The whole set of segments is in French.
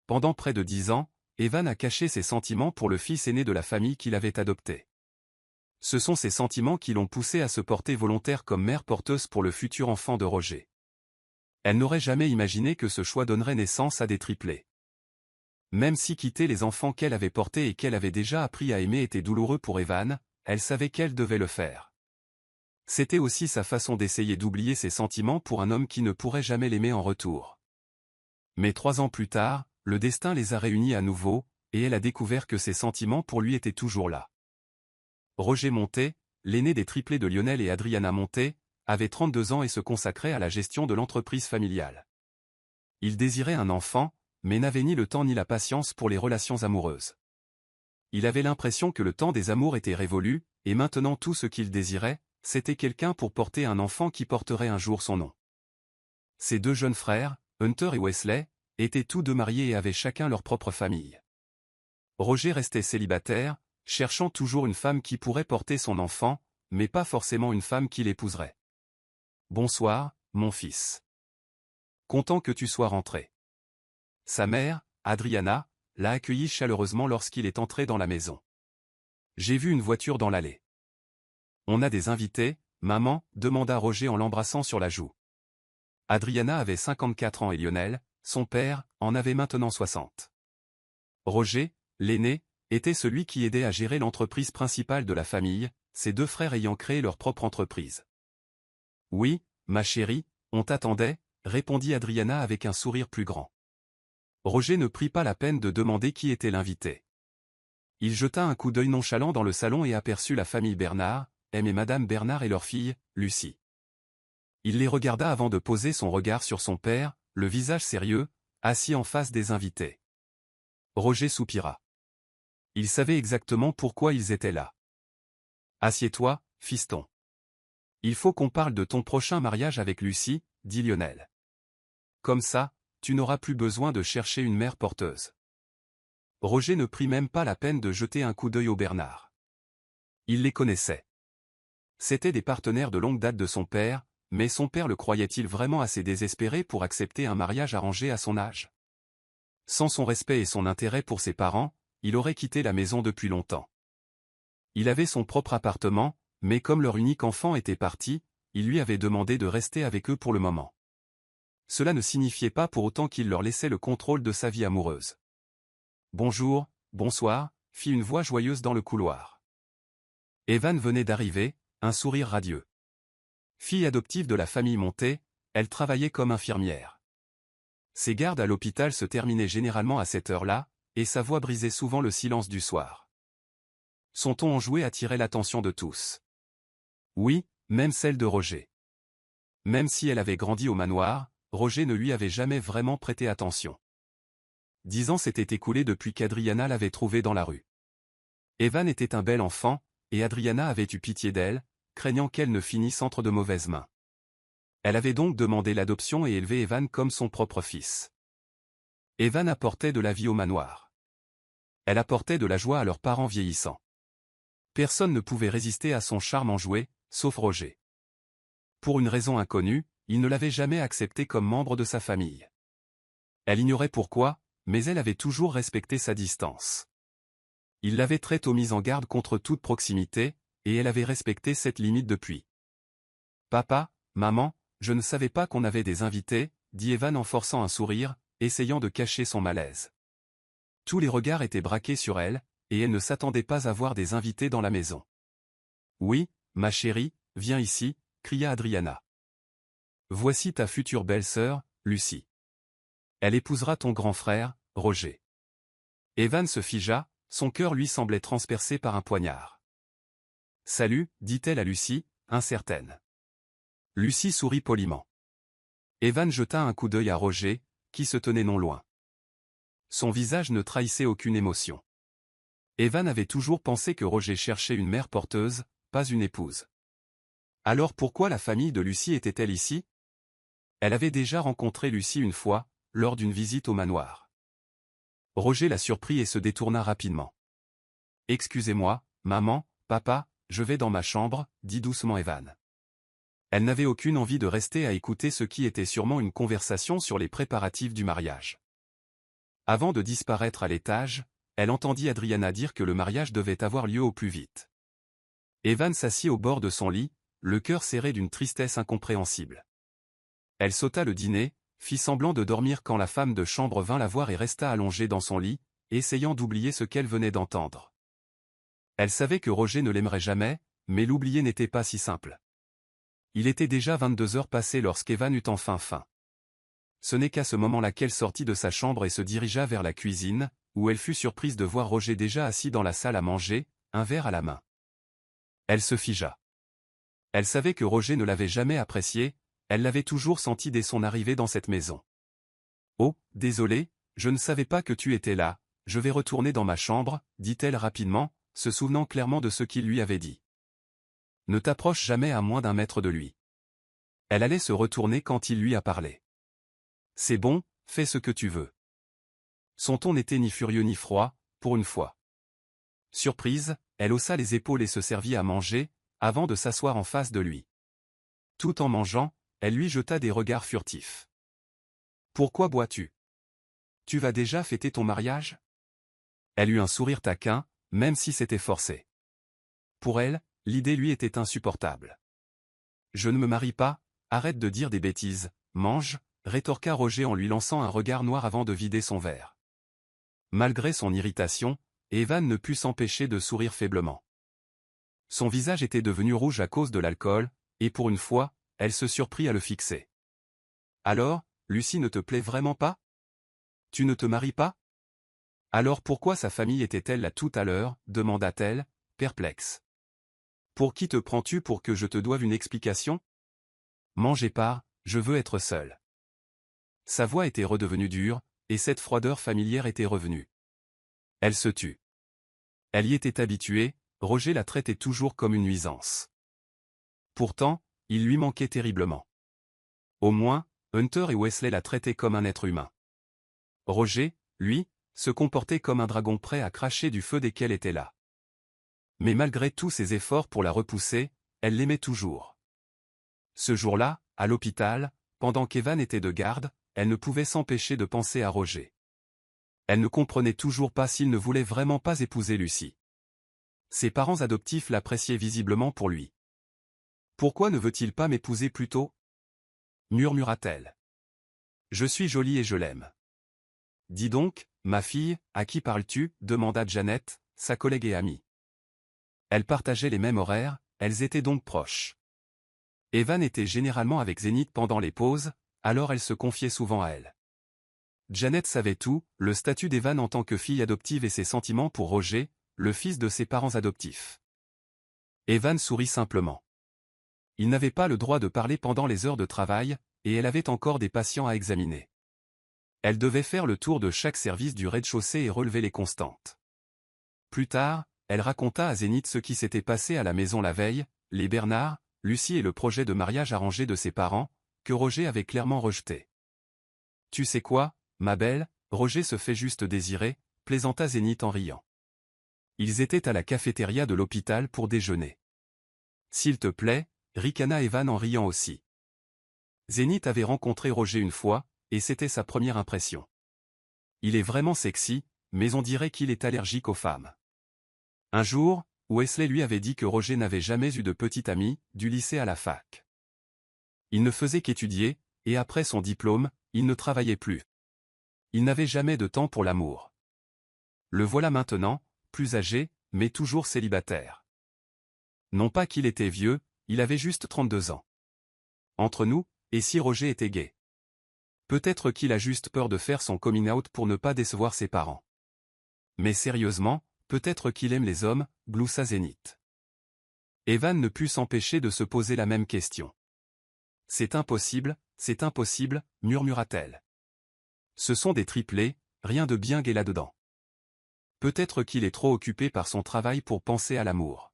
Pendant près de 10 ans, Evan a caché ses sentiments pour le fils aîné de la famille qu'il avait adopté. Ce sont ces sentiments qui l'ont poussé à se porter volontaire comme mère porteuse pour le futur enfant de Roger. Elle n'aurait jamais imaginé que ce choix donnerait naissance à des triplés. Même si quitter les enfants qu'elle avait portés et qu'elle avait déjà appris à aimer était douloureux pour Evan, elle savait qu'elle devait le faire. C'était aussi sa façon d'essayer d'oublier ses sentiments pour un homme qui ne pourrait jamais l'aimer en retour. Mais 3 ans plus tard, le destin les a réunis à nouveau, et elle a découvert que ses sentiments pour lui étaient toujours là. Roger Montet, l'aîné des triplés de Lionel et Adriana Montet, avait 32 ans et se consacrait à la gestion de l'entreprise familiale. Il désirait un enfant, mais n'avait ni le temps ni la patience pour les relations amoureuses. Il avait l'impression que le temps des amours était révolu, et maintenant tout ce qu'il désirait, c'était quelqu'un pour porter un enfant qui porterait un jour son nom. Ses 2 jeunes frères, Hunter et Wesley, étaient tous 2 mariés et avaient chacun leur propre famille. Roger restait célibataire, cherchant toujours une femme qui pourrait porter son enfant, mais pas forcément une femme qui l'épouserait. « Bonsoir, mon fils. Content que tu sois rentré. » Sa mère, Adriana, l'a accueilli chaleureusement lorsqu'il est entré dans la maison. « J'ai vu une voiture dans l'allée. »« On a des invités, maman ?» demanda Roger en l'embrassant sur la joue. Adriana avait 54 ans et Lionel, son père, en avait maintenant 60. Roger, l'aîné, était celui qui aidait à gérer l'entreprise principale de la famille, ses 2 frères ayant créé leur propre entreprise. « Oui, ma chérie, on t'attendait » répondit Adriana avec un sourire plus grand. Roger ne prit pas la peine de demander qui était l'invité. Il jeta un coup d'œil nonchalant dans le salon et aperçut la famille Bernard, M et Madame Bernard et leur fille, Lucie. Il les regarda avant de poser son regard sur son père, le visage sérieux, assis en face des invités. Roger soupira. Il savait exactement pourquoi ils étaient là. « Assieds-toi, fiston. Il faut qu'on parle de ton prochain mariage avec Lucie, » dit Lionel. « Comme ça, tu n'auras plus besoin de chercher une mère porteuse. » Roger ne prit même pas la peine de jeter un coup d'œil aux Bernard. Il les connaissait. C'étaient des partenaires de longue date de son père, mais son père le croyait-il vraiment assez désespéré pour accepter un mariage arrangé à son âge? Sans son respect et son intérêt pour ses parents, il aurait quitté la maison depuis longtemps. Il avait son propre appartement, mais comme leur unique enfant était parti, il lui avait demandé de rester avec eux pour le moment. Cela ne signifiait pas pour autant qu'il leur laissait le contrôle de sa vie amoureuse. « Bonjour, bonsoir » fit une voix joyeuse dans le couloir. Evan venait d'arriver, un sourire radieux. Fille adoptive de la famille Montet, elle travaillait comme infirmière. Ses gardes à l'hôpital se terminaient généralement à cette heure-là, et sa voix brisait souvent le silence du soir. Son ton enjoué attirait l'attention de tous. Oui, même celle de Roger. Même si elle avait grandi au manoir, Roger ne lui avait jamais vraiment prêté attention. 10 ans s'étaient écoulés depuis qu'Adriana l'avait trouvée dans la rue. Evan était un bel enfant, et Adriana avait eu pitié d'elle, craignant qu'elle ne finisse entre de mauvaises mains. Elle avait donc demandé l'adoption et élevé Evan comme son propre fils. Evan apportait de la vie au manoir. Elle apportait de la joie à leurs parents vieillissants. Personne ne pouvait résister à son charme enjoué, sauf Roger. Pour une raison inconnue, il ne l'avait jamais acceptée comme membre de sa famille. Elle ignorait pourquoi, mais elle avait toujours respecté sa distance. Il l'avait très tôt mise en garde contre toute proximité, et elle avait respecté cette limite depuis. « Papa, maman, je ne savais pas qu'on avait des invités, » dit Evan en forçant un sourire, essayant de cacher son malaise. Tous les regards étaient braqués sur elle, et elle ne s'attendait pas à voir des invités dans la maison. « Oui, ma chérie, viens ici » cria Adriana. « Voici ta future belle-sœur, Lucie. Elle épousera ton grand frère, Roger. » Evan se figea, son cœur lui semblait transpercé par un poignard. « Salut » dit-elle à Lucie, incertaine. Lucie sourit poliment. Evan jeta un coup d'œil à Roger, qui se tenait non loin. Son visage ne trahissait aucune émotion. Evan avait toujours pensé que Roger cherchait une mère porteuse, pas une épouse. Alors pourquoi la famille de Lucie était-elle ici? Elle avait déjà rencontré Lucie une fois, lors d'une visite au manoir. Roger la surprit et se détourna rapidement. « Excusez-moi, maman, papa, je vais dans ma chambre » dit doucement Evan. Elle n'avait aucune envie de rester à écouter ce qui était sûrement une conversation sur les préparatifs du mariage. Avant de disparaître à l'étage, elle entendit Adriana dire que le mariage devait avoir lieu au plus vite. Evan s'assit au bord de son lit, le cœur serré d'une tristesse incompréhensible. Elle sauta le dîner, fit semblant de dormir quand la femme de chambre vint la voir et resta allongée dans son lit, essayant d'oublier ce qu'elle venait d'entendre. Elle savait que Roger ne l'aimerait jamais, mais l'oublier n'était pas si simple. Il était déjà 22 heures passées lorsqu'Evan eut enfin faim. Ce n'est qu'à ce moment-là qu'elle sortit de sa chambre et se dirigea vers la cuisine, où elle fut surprise de voir Roger déjà assis dans la salle à manger, un verre à la main. Elle se figea. Elle savait que Roger ne l'avait jamais appréciée, elle l'avait toujours senti dès son arrivée dans cette maison. « Oh, désolé, je ne savais pas que tu étais là, je vais retourner dans ma chambre, dit-elle rapidement, se souvenant clairement de ce qu'il lui avait dit. Ne t'approche jamais à moins d'1 mètre de lui. Elle allait se retourner quand il lui a parlé. C'est bon, fais ce que tu veux. Son ton n'était ni furieux ni froid, pour une fois. Surprise, elle haussa les épaules et se servit à manger, avant de s'asseoir en face de lui. Tout en mangeant, elle lui jeta des regards furtifs. Pourquoi bois-tu? Tu vas déjà fêter ton mariage? Elle eut un sourire taquin, même si c'était forcé. Pour elle, l'idée lui était insupportable. Je ne me marie pas, arrête de dire des bêtises, mange, rétorqua Roger en lui lançant un regard noir avant de vider son verre. Malgré son irritation, Evan ne put s'empêcher de sourire faiblement. Son visage était devenu rouge à cause de l'alcool, et pour une fois, elle se surprit à le fixer. Alors, Lucie ne te plaît vraiment pas? Tu ne te maries pas? Alors pourquoi sa famille était-elle là tout à l'heure, demanda-t-elle, perplexe. Pour qui te prends-tu pour que je te doive une explication? Mangez pas, je veux être seule. Sa voix était redevenue dure, et cette froideur familière était revenue. Elle se tut. Elle y était habituée, Roger la traitait toujours comme une nuisance. Pourtant, il lui manquait terriblement. Au moins, Hunter et Wesley la traitaient comme un être humain. Roger, lui, se comportait comme un dragon prêt à cracher du feu dès qu'elle était là. Mais malgré tous ses efforts pour la repousser, elle l'aimait toujours. Ce jour-là, à l'hôpital, pendant qu'Evan était de garde, elle ne pouvait s'empêcher de penser à Roger. Elle ne comprenait toujours pas s'il ne voulait vraiment pas épouser Lucie. Ses parents adoptifs l'appréciaient visiblement pour lui. « Pourquoi ne veut-il pas m'épouser plus tôt » murmura-t-elle. « Je suis jolie et je l'aime. » « Dis donc, ma fille, à qui parles-tu » demanda Janet, sa collègue et amie. Elles partageaient les mêmes horaires, elles étaient donc proches. Evan était généralement avec Zénith pendant les pauses, alors elle se confiait souvent à elle. Janet savait tout, le statut d'Evan en tant que fille adoptive et ses sentiments pour Roger, le fils de ses parents adoptifs. Evan sourit simplement. Il n'avait pas le droit de parler pendant les heures de travail, et elle avait encore des patients à examiner. Elle devait faire le tour de chaque service du rez-de-chaussée et relever les constantes. Plus tard, elle raconta à Zénith ce qui s'était passé à la maison la veille, les Bernard, Lucie et le projet de mariage arrangé de ses parents, que Roger avait clairement rejeté. « Tu sais quoi, ma belle, Roger se fait juste désirer », plaisanta Zénith en riant. Ils étaient à la cafétéria de l'hôpital pour déjeuner. « S'il te plaît », ricana Evan en riant aussi. Zénith avait rencontré Roger une fois, et c'était sa première impression. Il est vraiment sexy, mais on dirait qu'il est allergique aux femmes. Un jour, Wesley lui avait dit que Roger n'avait jamais eu de petite amie, du lycée à la fac. Il ne faisait qu'étudier, et après son diplôme, il ne travaillait plus. Il n'avait jamais de temps pour l'amour. Le voilà maintenant, plus âgé, mais toujours célibataire. Non pas qu'il était vieux, il avait juste 32 ans. Entre nous, et si Roger était gay? Peut-être qu'il a juste peur de faire son coming out pour ne pas décevoir ses parents. Mais sérieusement, peut-être qu'il aime les hommes, gloussa Zénith. Evan ne put s'empêcher de se poser la même question. C'est impossible, murmura-t-elle. Ce sont des triplés, rien de bien gai là-dedans. Peut-être qu'il est trop occupé par son travail pour penser à l'amour.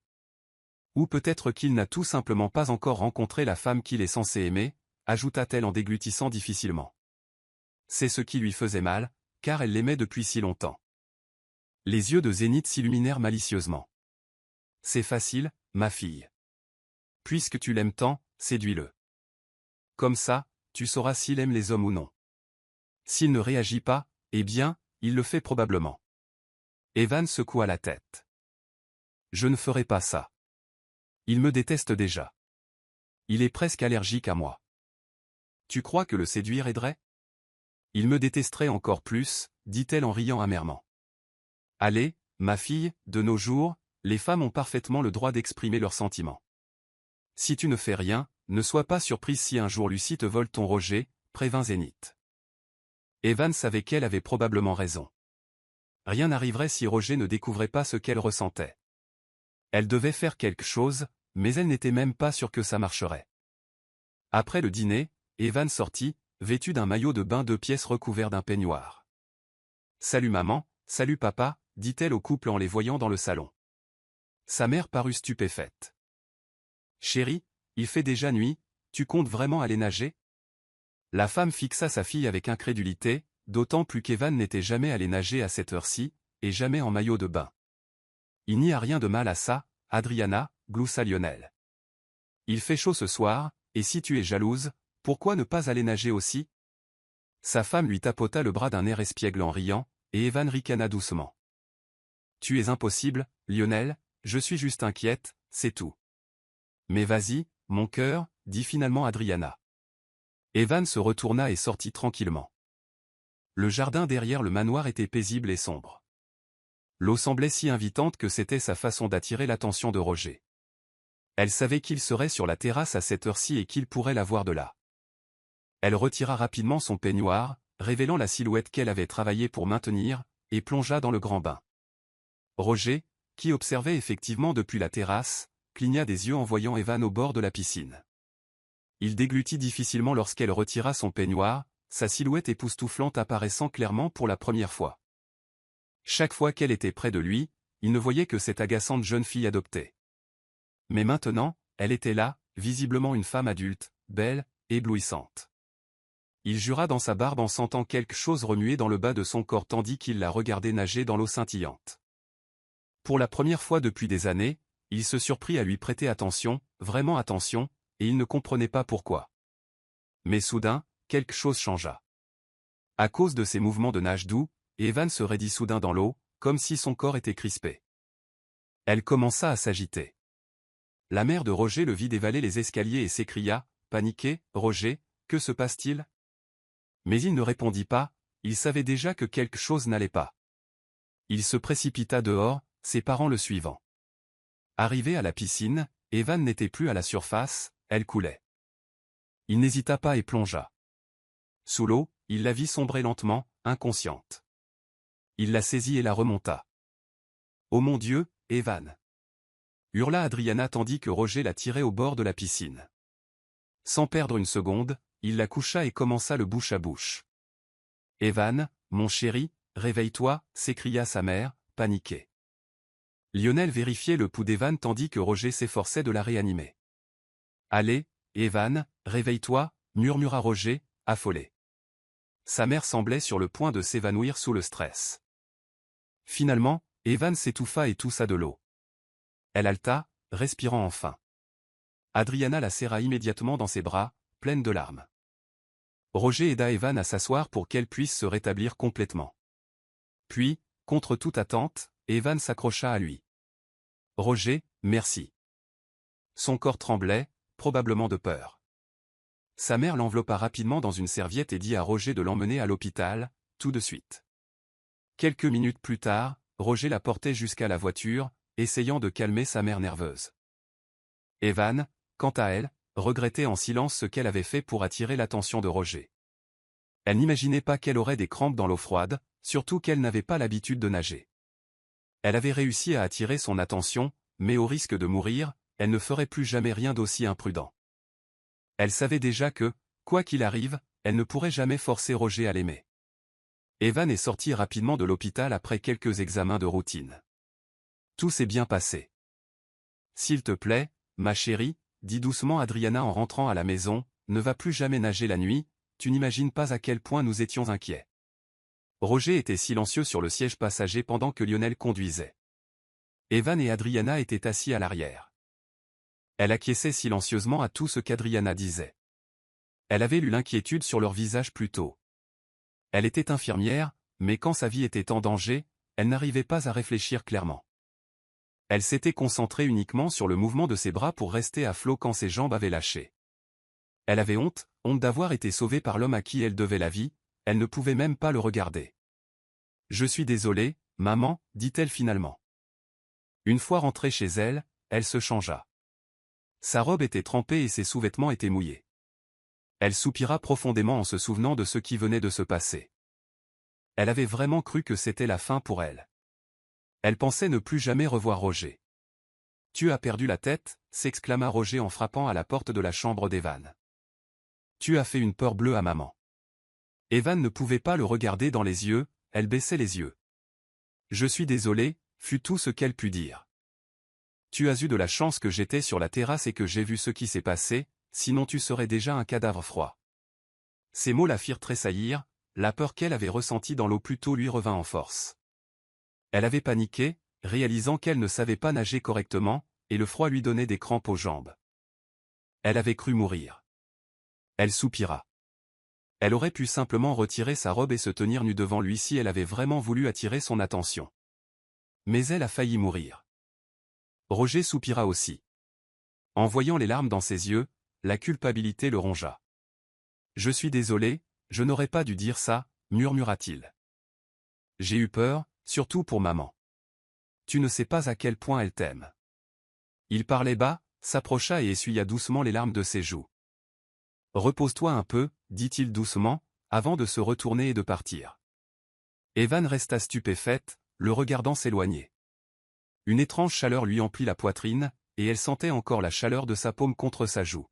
Ou peut-être qu'il n'a tout simplement pas encore rencontré la femme qu'il est censé aimer, ajouta-t-elle en déglutissant difficilement. C'est ce qui lui faisait mal, car elle l'aimait depuis si longtemps. Les yeux de Zénith s'illuminèrent malicieusement. C'est facile, ma fille. Puisque tu l'aimes tant, séduis-le. Comme ça, tu sauras s'il aime les hommes ou non. S'il ne réagit pas, eh bien, il le fait probablement. Evan secoua la tête. Je ne ferai pas ça. Il me déteste déjà. Il est presque allergique à moi. Tu crois que le séduire aiderait? Il me détesterait encore plus, dit-elle en riant amèrement. Allez, ma fille, de nos jours, les femmes ont parfaitement le droit d'exprimer leurs sentiments. Si tu ne fais rien, ne sois pas surprise si un jour Lucie te vole ton Roger, prévint Zénith. Evan savait qu'elle avait probablement raison. Rien n'arriverait si Roger ne découvrait pas ce qu'elle ressentait. Elle devait faire quelque chose, mais elle n'était même pas sûre que ça marcherait. Après le dîner, Evan sortit, vêtu d'un maillot de bain 2 pièces recouvert d'un peignoir. « Salut maman, salut papa », dit-elle au couple en les voyant dans le salon. Sa mère parut stupéfaite. « Chérie, il fait déjà nuit, tu comptes vraiment aller nager ?» La femme fixa sa fille avec incrédulité, d'autant plus qu'Evan n'était jamais allé nager à cette heure-ci, et jamais en maillot de bain. « Il n'y a rien de mal à ça, Adriana, gloussa Lionel. Il fait chaud ce soir, et si tu es jalouse, pourquoi ne pas aller nager aussi? Sa femme lui tapota le bras d'un air espiègle en riant, et Evan ricana doucement. Tu es impossible, Lionel, je suis juste inquiète, c'est tout. Mais vas-y, mon cœur, dit finalement Adriana. Evan se retourna et sortit tranquillement. Le jardin derrière le manoir était paisible et sombre. L'eau semblait si invitante que c'était sa façon d'attirer l'attention de Roger. Elle savait qu'il serait sur la terrasse à cette heure-ci et qu'il pourrait la voir de là. Elle retira rapidement son peignoir, révélant la silhouette qu'elle avait travaillé pour maintenir, et plongea dans le grand bain. Roger, qui observait effectivement depuis la terrasse, cligna des yeux en voyant Evan au bord de la piscine. Il déglutit difficilement lorsqu'elle retira son peignoir, sa silhouette époustouflante apparaissant clairement pour la première fois. Chaque fois qu'elle était près de lui, il ne voyait que cette agaçante jeune fille adoptée. Mais maintenant, elle était là, visiblement une femme adulte, belle, éblouissante. Il jura dans sa barbe en sentant quelque chose remuer dans le bas de son corps tandis qu'il la regardait nager dans l'eau scintillante. Pour la première fois depuis des années, il se surprit à lui prêter attention, vraiment attention, et il ne comprenait pas pourquoi. Mais soudain, quelque chose changea. À cause de ses mouvements de nage doux, Evan se raidit soudain dans l'eau, comme si son corps était crispé. Elle commença à s'agiter. La mère de Roger le vit dévaler les escaliers et s'écria, paniqué, « Roger, que se passe-t-il » Mais il ne répondit pas, il savait déjà que quelque chose n'allait pas. Il se précipita dehors, ses parents le suivant. Arrivé à la piscine, Evan n'était plus à la surface, elle coulait. Il n'hésita pas et plongea. Sous l'eau, il la vit sombrer lentement, inconsciente. Il la saisit et la remonta. « Oh mon Dieu, Evan !» hurla Adriana tandis que Roger la tirait au bord de la piscine. Sans perdre une seconde, il la coucha et commença le bouche à bouche. « Evan, mon chéri, réveille-toi » s'écria sa mère, paniquée. Lionel vérifiait le pouls d'Evan tandis que Roger s'efforçait de la réanimer. « Allez, Evan, réveille-toi » murmura Roger, affolé. Sa mère semblait sur le point de s'évanouir sous le stress. Finalement, Evan s'étouffa et toussa de l'eau. Elle haleta, respirant enfin. Adriana la serra immédiatement dans ses bras, pleine de larmes. Roger aida Evan à s'asseoir pour qu'elle puisse se rétablir complètement. Puis, contre toute attente, Evan s'accrocha à lui. « Roger, merci. » Son corps tremblait, probablement de peur. Sa mère l'enveloppa rapidement dans une serviette et dit à Roger de l'emmener à l'hôpital, tout de suite. Quelques minutes plus tard, Roger la portait jusqu'à la voiture, essayant de calmer sa mère nerveuse. Evan, quant à elle, regrettait en silence ce qu'elle avait fait pour attirer l'attention de Roger. Elle n'imaginait pas qu'elle aurait des crampes dans l'eau froide, surtout qu'elle n'avait pas l'habitude de nager. Elle avait réussi à attirer son attention, mais au risque de mourir, elle ne ferait plus jamais rien d'aussi imprudent. Elle savait déjà que, quoi qu'il arrive, elle ne pourrait jamais forcer Roger à l'aimer. Evan est sorti rapidement de l'hôpital après quelques examens de routine. Tout s'est bien passé. « S'il te plaît, ma chérie, » dit doucement Adriana en rentrant à la maison, « ne va plus jamais nager la nuit, tu n'imagines pas à quel point nous étions inquiets. » Roger était silencieux sur le siège passager pendant que Lionel conduisait. Evan et Adriana étaient assis à l'arrière. Elle acquiesçait silencieusement à tout ce qu'Adriana disait. Elle avait lu l'inquiétude sur leur visage plus tôt. Elle était infirmière, mais quand sa vie était en danger, elle n'arrivait pas à réfléchir clairement. Elle s'était concentrée uniquement sur le mouvement de ses bras pour rester à flot quand ses jambes avaient lâché. Elle avait honte d'avoir été sauvée par l'homme à qui elle devait la vie, elle ne pouvait même pas le regarder. « Je suis désolée, maman, dit-elle finalement. Une fois rentrée chez elle, elle se changea. Sa robe était trempée et ses sous-vêtements étaient mouillés. Elle soupira profondément en se souvenant de ce qui venait de se passer. Elle avait vraiment cru que c'était la fin pour elle. Elle pensait ne plus jamais revoir Roger. « Tu as perdu la tête » s'exclama Roger en frappant à la porte de la chambre d'Evan. « Tu as fait une peur bleue à maman. » Evan ne pouvait pas le regarder dans les yeux, elle baissait les yeux. « Je suis désolée » fut tout ce qu'elle put dire. « Tu as eu de la chance que j'étais sur la terrasse et que j'ai vu ce qui s'est passé, sinon tu serais déjà un cadavre froid. » Ces mots la firent tressaillir, la peur qu'elle avait ressentie dans l'eau plus tôt lui revint en force. Elle avait paniqué, réalisant qu'elle ne savait pas nager correctement, et le froid lui donnait des crampes aux jambes. Elle avait cru mourir. Elle soupira. Elle aurait pu simplement retirer sa robe et se tenir nue devant lui si elle avait vraiment voulu attirer son attention. Mais elle a failli mourir. Roger soupira aussi. En voyant les larmes dans ses yeux, la culpabilité le rongea. « Je suis désolé, je n'aurais pas dû dire ça, » murmura-t-il. « J'ai eu peur, surtout pour maman. Tu ne sais pas à quel point elle t'aime. » Il parlait bas, s'approcha et essuya doucement les larmes de ses joues. « Repose-toi un peu, » dit-il doucement, avant de se retourner et de partir. Evan resta stupéfaite, le regardant s'éloigner. Une étrange chaleur lui emplit la poitrine, et elle sentait encore la chaleur de sa paume contre sa joue.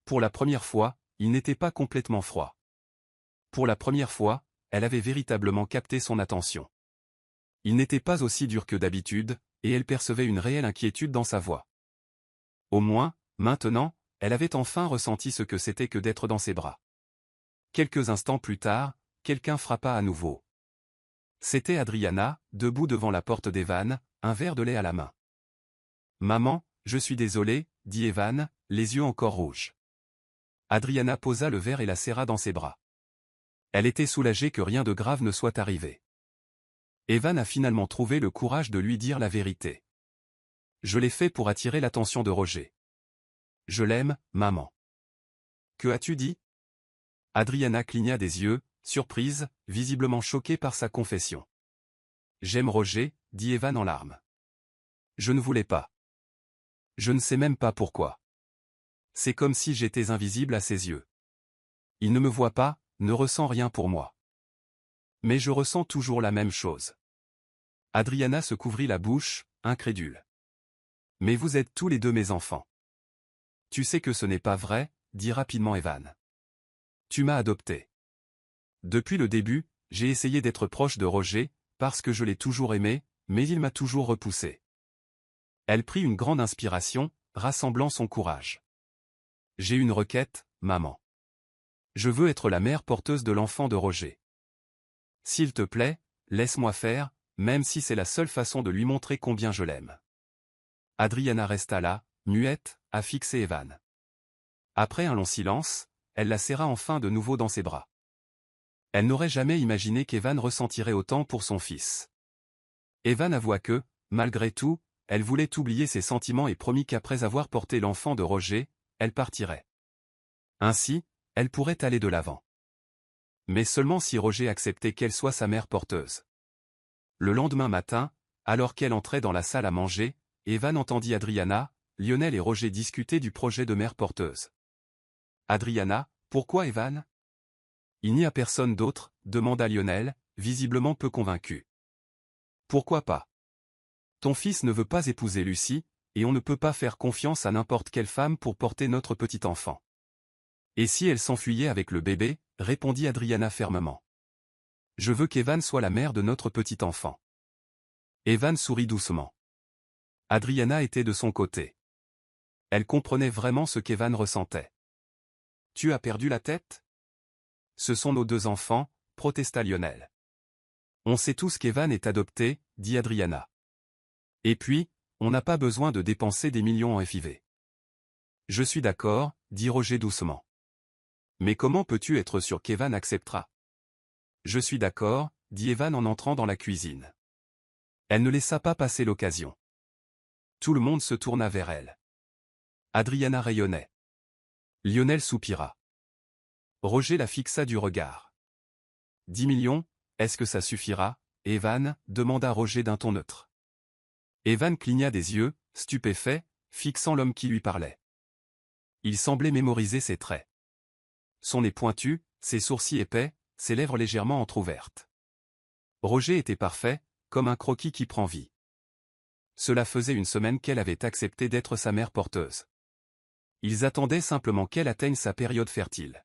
Pour la première fois, il n'était pas complètement froid. Pour la première fois, elle avait véritablement capté son attention. Il n'était pas aussi dur que d'habitude, et elle percevait une réelle inquiétude dans sa voix. Au moins, maintenant, elle avait enfin ressenti ce que c'était que d'être dans ses bras. Quelques instants plus tard, quelqu'un frappa à nouveau. C'était Adriana, debout devant la porte d'Evan, un verre de lait à la main. « Maman, je suis désolé, » dit Evan, les yeux encore rouges. Adriana posa le verre et la serra dans ses bras. Elle était soulagée que rien de grave ne soit arrivé. Evan a finalement trouvé le courage de lui dire la vérité. « Je l'ai fait pour attirer l'attention de Roger. Je l'aime, maman. »« Que as-tu dit » Adriana cligna des yeux, surprise, visiblement choquée par sa confession. « J'aime Roger, » dit Evan en larmes. « Je ne voulais pas. Je ne sais même pas pourquoi. C'est comme si j'étais invisible à ses yeux. Il ne me voit pas, ne ressent rien pour moi. Mais je ressens toujours la même chose. » Adriana se couvrit la bouche, incrédule. « Mais vous êtes tous les deux mes enfants. »« Tu sais que ce n'est pas vrai, » dit rapidement Evan. « Tu m'as adopté. Depuis le début, j'ai essayé d'être proche de Roger, parce que je l'ai toujours aimé, mais il m'a toujours repoussé. » Elle prit une grande inspiration, rassemblant son courage. « J'ai une requête, maman. Je veux être la mère porteuse de l'enfant de Roger. S'il te plaît, laisse-moi faire, même si c'est la seule façon de lui montrer combien je l'aime. » Adriana resta là, muette, à fixer Evan. Après un long silence, elle la serra enfin de nouveau dans ses bras. Elle n'aurait jamais imaginé qu'Evan ressentirait autant pour son fils. Evan avoua que, malgré tout, elle voulait oublier ses sentiments et promit qu'après avoir porté l'enfant de Roger, elle partirait. Ainsi, elle pourrait aller de l'avant. Mais seulement si Roger acceptait qu'elle soit sa mère porteuse. Le lendemain matin, alors qu'elle entrait dans la salle à manger, Evan entendit Adriana, Lionel et Roger discuter du projet de mère porteuse. Adriana, pourquoi Evan ? Il n'y a personne d'autre, demanda Lionel, visiblement peu convaincu. Pourquoi pas ? Ton fils ne veut pas épouser Lucie, et on ne peut pas faire confiance à n'importe quelle femme pour porter notre petit enfant. Et si elle s'enfuyait avec le bébé, répondit Adriana fermement. Je veux qu'Evan soit la mère de notre petit enfant. Evan sourit doucement. Adriana était de son côté. Elle comprenait vraiment ce qu'Evan ressentait. Tu as perdu la tête ? Ce sont nos deux enfants, protesta Lionel. On sait tous qu'Evan est adopté, dit Adriana. Et puis, on n'a pas besoin de dépenser des millions en FIV. Je suis d'accord, dit Roger doucement. Mais comment peux-tu être sûr qu'Evan acceptera ? Je suis d'accord, dit Evan en entrant dans la cuisine. Elle ne laissa pas passer l'occasion. Tout le monde se tourna vers elle. Adriana rayonnait. Lionel soupira. Roger la fixa du regard. 10 millions, est-ce que ça suffira, Evan demanda Roger d'un ton neutre. Evan cligna des yeux, stupéfait, fixant l'homme qui lui parlait. Il semblait mémoriser ses traits. Son nez pointu, ses sourcils épais, ses lèvres légèrement entr'ouvertes. Roger était parfait, comme un croquis qui prend vie. Cela faisait une semaine qu'elle avait accepté d'être sa mère porteuse. Ils attendaient simplement qu'elle atteigne sa période fertile.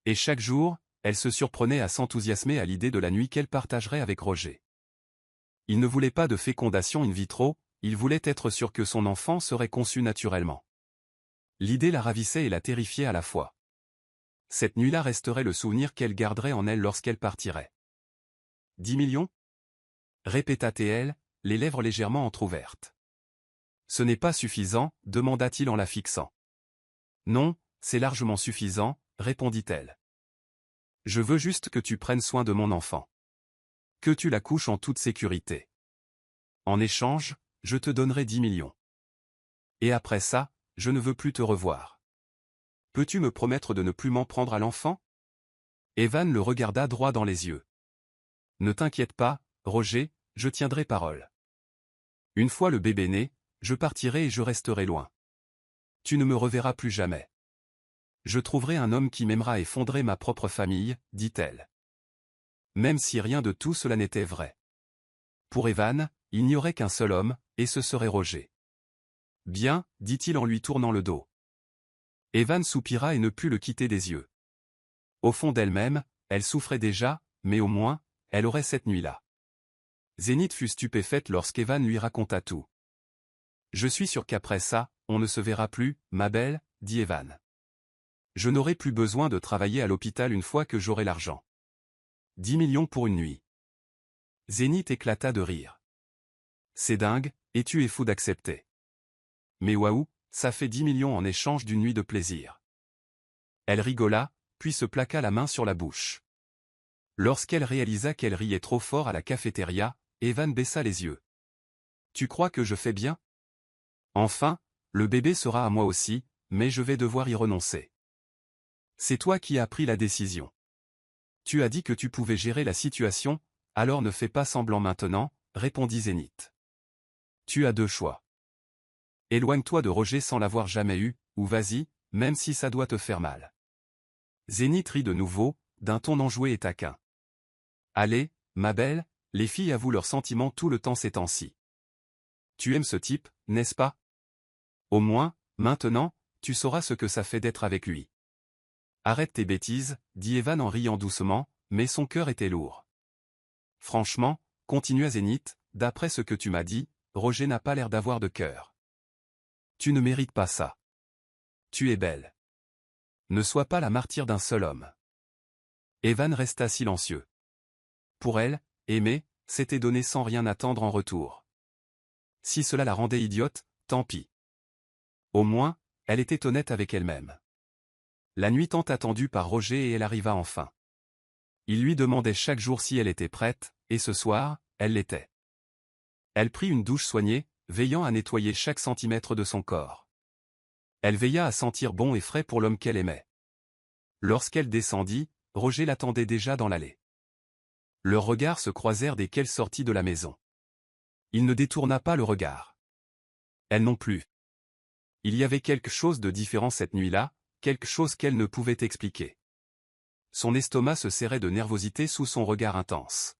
Et chaque jour, elle se surprenait à s'enthousiasmer à l'idée de la nuit qu'elle partagerait avec Roger. Il ne voulait pas de fécondation in vitro, il voulait être sûr que son enfant serait conçu naturellement. L'idée la ravissait et la terrifiait à la fois. Cette nuit-là resterait le souvenir qu'elle garderait en elle lorsqu'elle partirait. 10 millions ? Répéta-t-elle, les lèvres légèrement entr'ouvertes. Ce n'est pas suffisant, demanda-t-il en la fixant. Non, c'est largement suffisant, répondit-elle. Je veux juste que tu prennes soin de mon enfant. Que tu la couches en toute sécurité. En échange, je te donnerai 10 millions. Et après ça, je ne veux plus te revoir. Peux-tu me promettre de ne plus m'en prendre à l'enfant ? Evan le regarda droit dans les yeux. Ne t'inquiète pas, Roger, je tiendrai parole. Une fois le bébé né, je partirai et je resterai loin. Tu ne me reverras plus jamais. Je trouverai un homme qui m'aimera et fonderai ma propre famille, dit-elle. Même si rien de tout cela n'était vrai. Pour Evan, il n'y aurait qu'un seul homme, et ce serait Roger. Bien, dit-il en lui tournant le dos. Evan soupira et ne put le quitter des yeux. Au fond d'elle-même, elle souffrait déjà, mais au moins, elle aurait cette nuit-là. Zénith fut stupéfaite lorsqu'Evan lui raconta tout. Je suis sûr qu'après ça, on ne se verra plus, ma belle, dit Evan. Je n'aurai plus besoin de travailler à l'hôpital une fois que j'aurai l'argent. 10 millions pour une nuit. Zénith éclata de rire. C'est dingue, et tu es fou d'accepter. Mais waouh, ça fait 10 millions en échange d'une nuit de plaisir. Elle rigola, puis se plaqua la main sur la bouche. Lorsqu'elle réalisa qu'elle riait trop fort à la cafétéria, Evan baissa les yeux. Tu crois que je fais bien ? Enfin, le bébé sera à moi aussi, mais je vais devoir y renoncer. C'est toi qui as pris la décision. Tu as dit que tu pouvais gérer la situation, alors ne fais pas semblant maintenant, répondit Zénith. Tu as deux choix. Éloigne-toi de Roger sans l'avoir jamais eu, ou vas-y, même si ça doit te faire mal. Zénith rit de nouveau, d'un ton enjoué et taquin. Allez, ma belle, les filles avouent leurs sentiments tout le temps ces temps-ci. Tu aimes ce type, n'est-ce pas ? Au moins, maintenant, tu sauras ce que ça fait d'être avec lui. Arrête tes bêtises, dit Evan en riant doucement, mais son cœur était lourd. Franchement, continua Zénith, d'après ce que tu m'as dit, Roger n'a pas l'air d'avoir de cœur. Tu ne mérites pas ça. Tu es belle. Ne sois pas la martyre d'un seul homme. Evan resta silencieux. Pour elle, aimer, c'était donner sans rien attendre en retour. Si cela la rendait idiote, tant pis. Au moins, elle était honnête avec elle-même. La nuit tant attendue par Roger et elle arriva enfin. Il lui demandait chaque jour si elle était prête, et ce soir, elle l'était. Elle prit une douche soignée, veillant à nettoyer chaque centimètre de son corps. Elle veilla à sentir bon et frais pour l'homme qu'elle aimait. Lorsqu'elle descendit, Roger l'attendait déjà dans l'allée. Leurs regards se croisèrent dès qu'elle sortit de la maison. Il ne détourna pas le regard. Elle non plus. Il y avait quelque chose de différent cette nuit-là, quelque chose qu'elle ne pouvait expliquer. Son estomac se serrait de nervosité sous son regard intense.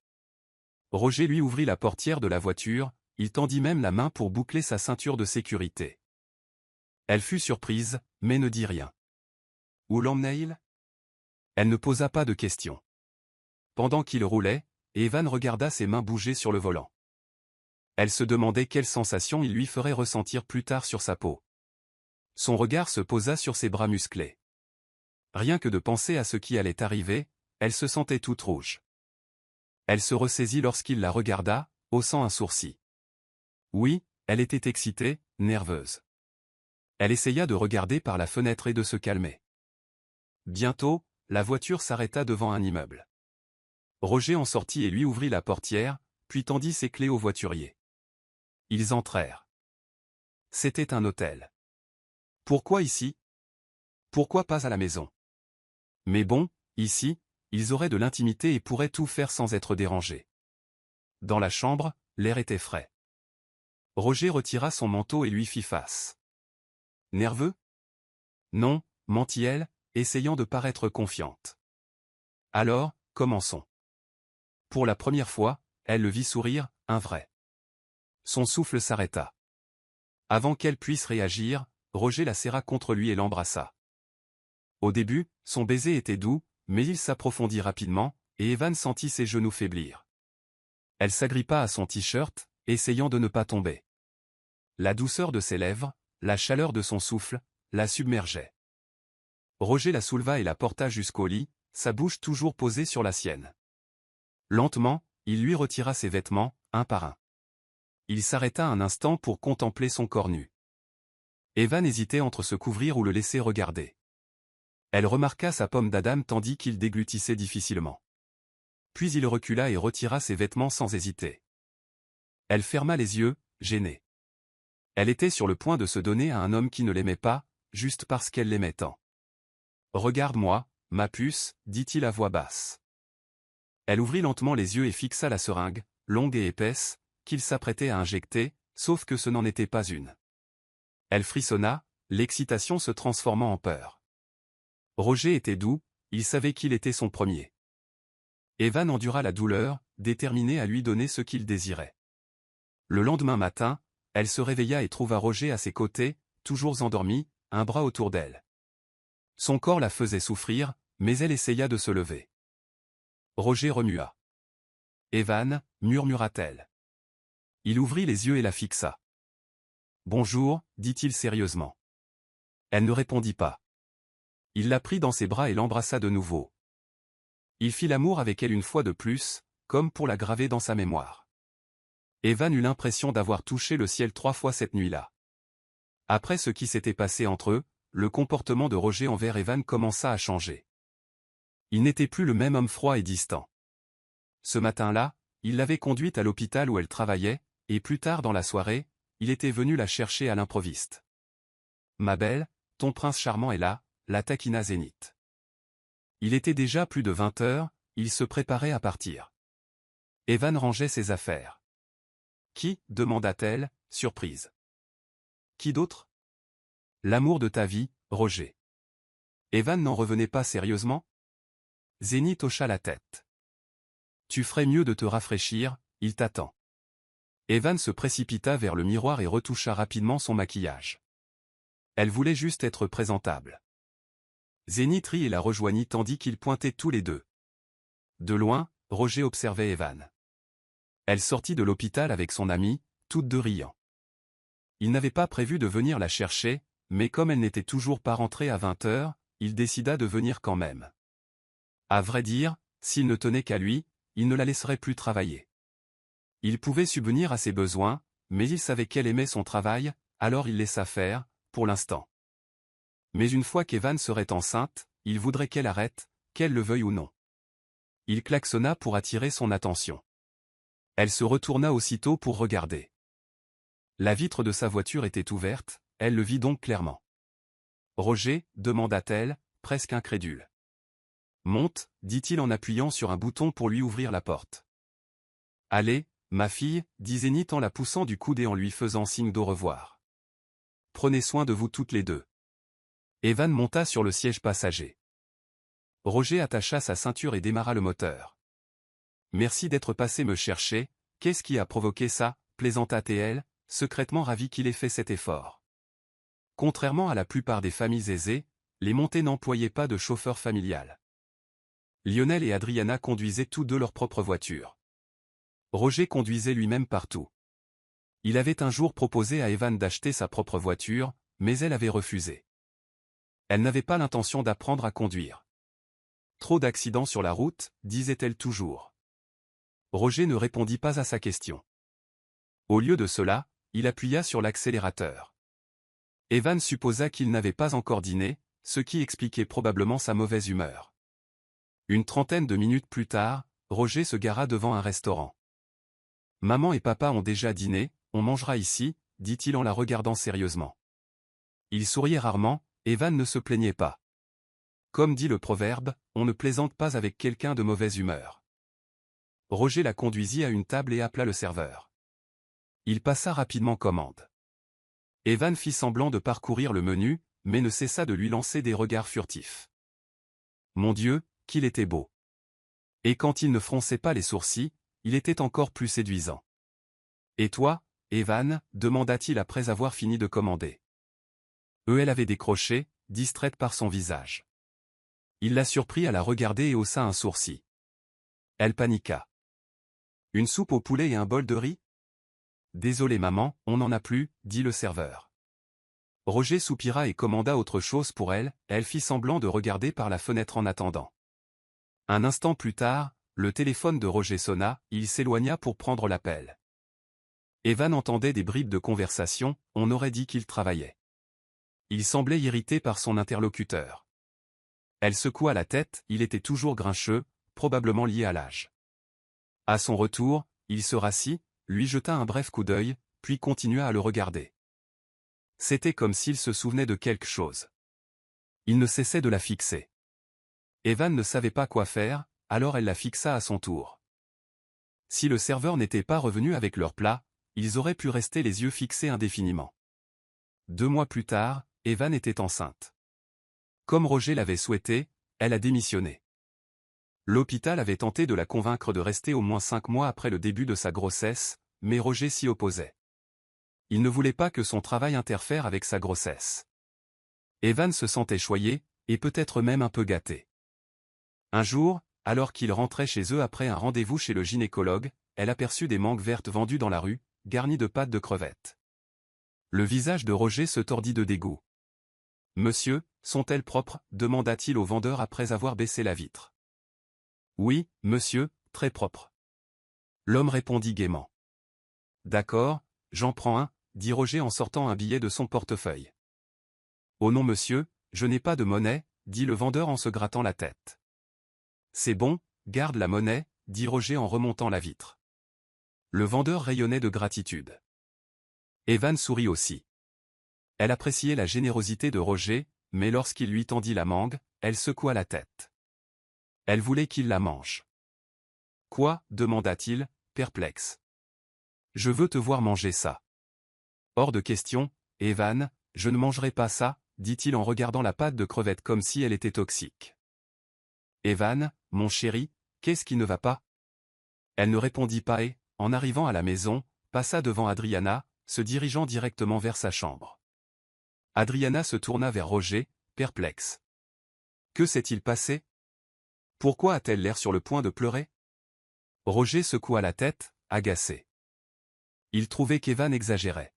Roger lui ouvrit la portière de la voiture, il tendit même la main pour boucler sa ceinture de sécurité. Elle fut surprise, mais ne dit rien. Où l'emmenait-il ? Elle ne posa pas de questions. Pendant qu'il roulait, Evan regarda ses mains bouger sur le volant. Elle se demandait quelle sensation il lui ferait ressentir plus tard sur sa peau. Son regard se posa sur ses bras musclés. Rien que de penser à ce qui allait arriver, elle se sentait toute rouge. Elle se ressaisit lorsqu'il la regarda, haussant un sourcil. Oui, elle était excitée, nerveuse. Elle essaya de regarder par la fenêtre et de se calmer. Bientôt, la voiture s'arrêta devant un immeuble. Roger en sortit et lui ouvrit la portière, puis tendit ses clés au voiturier. Ils entrèrent. C'était un hôtel. Pourquoi ici? Pourquoi pas à la maison? Mais bon, ici, ils auraient de l'intimité et pourraient tout faire sans être dérangés. Dans la chambre, l'air était frais. Roger retira son manteau et lui fit face. Nerveux? Non, mentit-elle, essayant de paraître confiante. Alors, commençons. Pour la première fois, elle le vit sourire, un vrai. Son souffle s'arrêta. Avant qu'elle puisse réagir, Roger la serra contre lui et l'embrassa. Au début, son baiser était doux, mais il s'approfondit rapidement, et Evan sentit ses genoux faiblir. Elle s'agrippa à son t-shirt, essayant de ne pas tomber. La douceur de ses lèvres, la chaleur de son souffle, la submergeaient. Roger la souleva et la porta jusqu'au lit, sa bouche toujours posée sur la sienne. Lentement, il lui retira ses vêtements, un par un. Il s'arrêta un instant pour contempler son corps nu. Evan hésitait entre se couvrir ou le laisser regarder. Elle remarqua sa pomme d'Adam tandis qu'il déglutissait difficilement. Puis il recula et retira ses vêtements sans hésiter. Elle ferma les yeux, gênée. Elle était sur le point de se donner à un homme qui ne l'aimait pas, juste parce qu'elle l'aimait tant. « Regarde-moi, ma puce, dit-il à voix basse. Elle ouvrit lentement les yeux et fixa la seringue, longue et épaisse, qu'il s'apprêtait à injecter, sauf que ce n'en était pas une. Elle frissonna, l'excitation se transformant en peur. Roger était doux, il savait qu'il était son premier. Evan endura la douleur, déterminée à lui donner ce qu'il désirait. Le lendemain matin, elle se réveilla et trouva Roger à ses côtés, toujours endormi, un bras autour d'elle. Son corps la faisait souffrir, mais elle essaya de se lever. Roger remua. « Evan » murmura-t-elle. Il ouvrit les yeux et la fixa. « Bonjour » dit-il sérieusement. Elle ne répondit pas. Il la prit dans ses bras et l'embrassa de nouveau. Il fit l'amour avec elle une fois de plus, comme pour la graver dans sa mémoire. Evan eut l'impression d'avoir touché le ciel 3 fois cette nuit-là. Après ce qui s'était passé entre eux, le comportement de Roger envers Evan commença à changer. Il n'était plus le même homme froid et distant. Ce matin-là, il l'avait conduite à l'hôpital où elle travaillait, et plus tard dans la soirée, il était venu la chercher à l'improviste. « Ma belle, ton prince charmant est là », la taquina Zénith. Il était déjà plus de 20 heures, il se préparait à partir. Evan rangeait ses affaires. « Qui » demanda-t-elle, surprise. « Qui d'autre ?»« L'amour de ta vie, Roger. » Evan n'en revenait pas sérieusement. Zénith hocha la tête. « Tu ferais mieux de te rafraîchir, il t'attend. » Evan se précipita vers le miroir et retoucha rapidement son maquillage. Elle voulait juste être présentable. Zénith rit et la rejoignit tandis qu'ils pointaient tous les deux. De loin, Roger observait Evan. Elle sortit de l'hôpital avec son amie, toutes deux riant. Il n'avait pas prévu de venir la chercher, mais comme elle n'était toujours pas rentrée à 20 heures, il décida de venir quand même. À vrai dire, s'il ne tenait qu'à lui, il ne la laisserait plus travailler. Il pouvait subvenir à ses besoins, mais il savait qu'elle aimait son travail, alors il laissa faire, pour l'instant. Mais une fois qu'Evan serait enceinte, il voudrait qu'elle arrête, qu'elle le veuille ou non. Il klaxonna pour attirer son attention. Elle se retourna aussitôt pour regarder. La vitre de sa voiture était ouverte, elle le vit donc clairement. « Roger » demanda-t-elle, presque incrédule. « Monte » dit-il en appuyant sur un bouton pour lui ouvrir la porte. « Allez, ma fille » dit Zénith en la poussant du coude et en lui faisant signe d'au revoir. « Prenez soin de vous toutes les deux. » Evan monta sur le siège passager. Roger attacha sa ceinture et démarra le moteur. « Merci d'être passé me chercher, qu'est-ce qui a provoqué ça » plaisanta-t-elle, secrètement ravie qu'il ait fait cet effort. Contrairement à la plupart des familles aisées, les Monté n'employaient pas de chauffeur familial. Lionel et Adriana conduisaient tous deux leur propre voiture. Roger conduisait lui-même partout. Il avait un jour proposé à Evan d'acheter sa propre voiture, mais elle avait refusé. Elle n'avait pas l'intention d'apprendre à conduire. Trop d'accidents sur la route, disait-elle toujours. Roger ne répondit pas à sa question. Au lieu de cela, il appuya sur l'accélérateur. Evan supposa qu'il n'avait pas encore dîné, ce qui expliquait probablement sa mauvaise humeur. Une trentaine de minutes plus tard, Roger se gara devant un restaurant. Maman et papa ont déjà dîné, on mangera ici, dit-il en la regardant sérieusement. Il souriait rarement, Evan ne se plaignait pas. Comme dit le proverbe, on ne plaisante pas avec quelqu'un de mauvaise humeur. Roger la conduisit à une table et appela le serveur. Il passa rapidement commande. Evan fit semblant de parcourir le menu, mais ne cessa de lui lancer des regards furtifs. Mon Dieu, qu'il était beau. Et quand il ne fronçait pas les sourcils, il était encore plus séduisant. Et toi, Evan, demanda-t-il après avoir fini de commander. Elle avait décroché, distraite par son visage. Il la surprit à la regarder et haussa un sourcil. Elle paniqua. Une soupe au poulet et un bol de riz? Désolé maman, on n'en a plus, dit le serveur. Roger soupira et commanda autre chose pour elle, elle fit semblant de regarder par la fenêtre en attendant. Un instant plus tard, le téléphone de Roger sonna, il s'éloigna pour prendre l'appel. Evan entendait des bribes de conversation, on aurait dit qu'il travaillait. Il semblait irrité par son interlocuteur. Elle secoua la tête, il était toujours grincheux, probablement lié à l'âge. À son retour, il se rassit, lui jeta un bref coup d'œil, puis continua à le regarder. C'était comme s'il se souvenait de quelque chose. Il ne cessait de la fixer. Evan ne savait pas quoi faire, alors elle la fixa à son tour. Si le serveur n'était pas revenu avec leur plat, ils auraient pu rester les yeux fixés indéfiniment. 2 mois plus tard, Evan était enceinte. Comme Roger l'avait souhaité, elle a démissionné. L'hôpital avait tenté de la convaincre de rester au moins 5 mois après le début de sa grossesse, mais Roger s'y opposait. Il ne voulait pas que son travail interfère avec sa grossesse. Evan se sentait choyé, et peut-être même un peu gâté. Un jour, alors qu'il rentrait chez eux après un rendez-vous chez le gynécologue, elle aperçut des mangues vertes vendues dans la rue, garnies de pâtes de crevettes. Le visage de Roger se tordit de dégoût. « Monsieur, sont-elles propres » demanda-t-il au vendeur après avoir baissé la vitre. « Oui, monsieur, très propres. » L'homme répondit gaiement. « D'accord, j'en prends un, » dit Roger en sortant un billet de son portefeuille. « Oh non monsieur, je n'ai pas de monnaie, » dit le vendeur en se grattant la tête. « C'est bon, garde la monnaie, » dit Roger en remontant la vitre. Le vendeur rayonnait de gratitude. Evan sourit aussi. Elle appréciait la générosité de Roger, mais lorsqu'il lui tendit la mangue, elle secoua la tête. Elle voulait qu'il la mange. « Quoi » demanda-t-il, perplexe. « Je veux te voir manger ça. »« Hors de question, Evan, je ne mangerai pas ça, » dit-il en regardant la pâte de crevette comme si elle était toxique. « Evan, mon chéri, qu'est-ce qui ne va pas ?» Elle ne répondit pas et, en arrivant à la maison, passa devant Adriana, se dirigeant directement vers sa chambre. Adriana se tourna vers Roger, perplexe. Que s'est-il passé? Pourquoi a-t-elle l'air sur le point de pleurer? Roger secoua la tête, agacé. Il trouvait qu'Evan exagérait.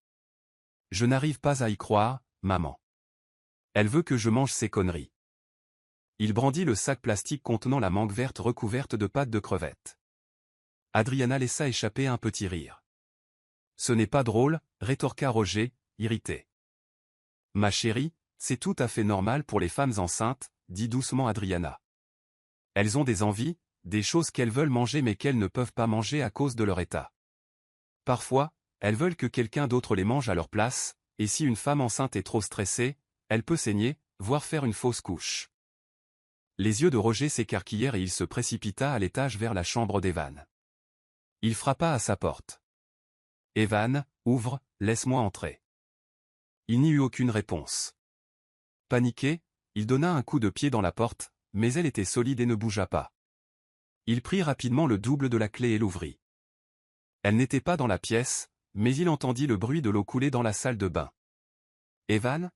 Je n'arrive pas à y croire, maman. Elle veut que je mange ces conneries. Il brandit le sac plastique contenant la mangue verte recouverte de pâtes de crevettes. Adriana laissa échapper un petit rire. Ce n'est pas drôle, rétorqua Roger, irrité. Ma chérie, c'est tout à fait normal pour les femmes enceintes, dit doucement Adriana. Elles ont des envies, des choses qu'elles veulent manger mais qu'elles ne peuvent pas manger à cause de leur état. Parfois, elles veulent que quelqu'un d'autre les mange à leur place, et si une femme enceinte est trop stressée, elle peut saigner, voire faire une fausse couche. Les yeux de Roger s'écarquillèrent et il se précipita à l'étage vers la chambre d'Evan. Il frappa à sa porte. « Evan, ouvre, laisse-moi entrer. » Il n'y eut aucune réponse. Paniqué, il donna un coup de pied dans la porte, mais elle était solide et ne bougea pas. Il prit rapidement le double de la clé et l'ouvrit. Elle n'était pas dans la pièce, mais il entendit le bruit de l'eau couler dans la salle de bain. « Evan »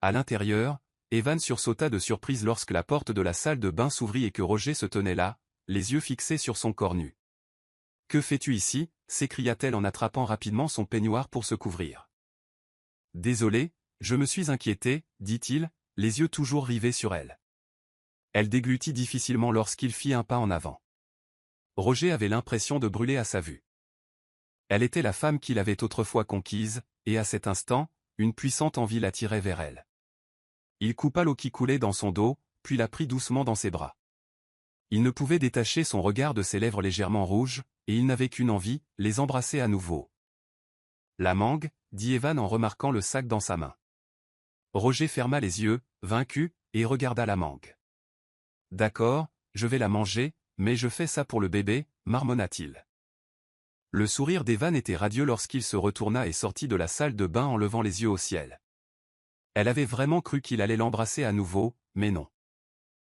À l'intérieur, Evan sursauta de surprise lorsque la porte de la salle de bain s'ouvrit et que Roger se tenait là, les yeux fixés sur son corps nu. « Que fais-tu ici » s'écria-t-elle en attrapant rapidement son peignoir pour se couvrir. « Désolé, je me suis inquiété, » dit-il, les yeux toujours rivés sur elle. Elle déglutit difficilement lorsqu'il fit un pas en avant. Roger avait l'impression de brûler à sa vue. Elle était la femme qu'il avait autrefois conquise, et à cet instant, une puissante envie l'attirait vers elle. Il coupa l'eau qui coulait dans son dos, puis la prit doucement dans ses bras. Il ne pouvait détacher son regard de ses lèvres légèrement rouges, et il n'avait qu'une envie, les embrasser à nouveau. La mangue, dit Evan en remarquant le sac dans sa main. Roger ferma les yeux, vaincu, et regarda la mangue. D'accord, je vais la manger, mais je fais ça pour le bébé, marmonna-t-il. Le sourire d'Evan était radieux lorsqu'il se retourna et sortit de la salle de bain en levant les yeux au ciel. Elle avait vraiment cru qu'il allait l'embrasser à nouveau, mais non.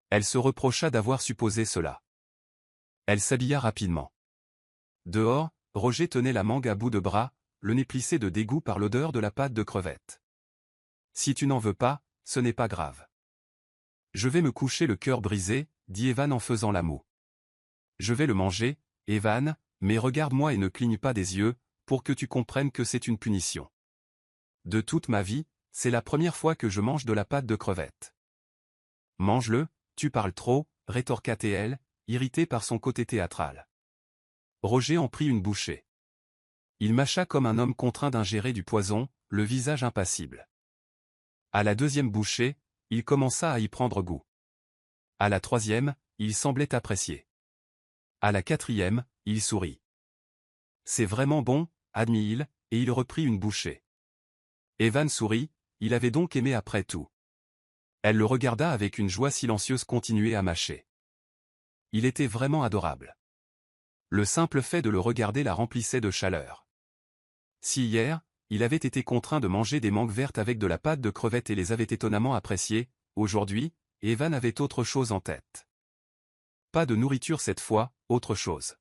Elle se reprocha d'avoir supposé cela. Elle s'habilla rapidement. Dehors, Roger tenait la mangue à bout de bras, le nez plissé de dégoût par l'odeur de la pâte de crevette. Si tu n'en veux pas, ce n'est pas grave. Je vais me coucher le cœur brisé, dit Evan en faisant la moue. Je vais le manger, Evan, mais regarde-moi et ne cligne pas des yeux, pour que tu comprennes que c'est une punition. De toute ma vie, c'est la première fois que je mange de la pâte de crevette. Mange-le, tu parles trop, rétorqua-t-elle, irritée par son côté théâtral. Roger en prit une bouchée. Il mâcha comme un homme contraint d'ingérer du poison, le visage impassible. À la deuxième bouchée, il commença à y prendre goût. À la troisième, il semblait apprécier. À la quatrième, il sourit. C'est vraiment bon, admit-il, et il reprit une bouchée. Evan sourit, il avait donc aimé après tout. Elle le regarda avec une joie silencieuse continuer à mâcher. Il était vraiment adorable. Le simple fait de le regarder la remplissait de chaleur. Si hier, il avait été contraint de manger des mangues vertes avec de la pâte de crevette et les avait étonnamment appréciées, aujourd'hui, Evan avait autre chose en tête. Pas de nourriture cette fois, autre chose.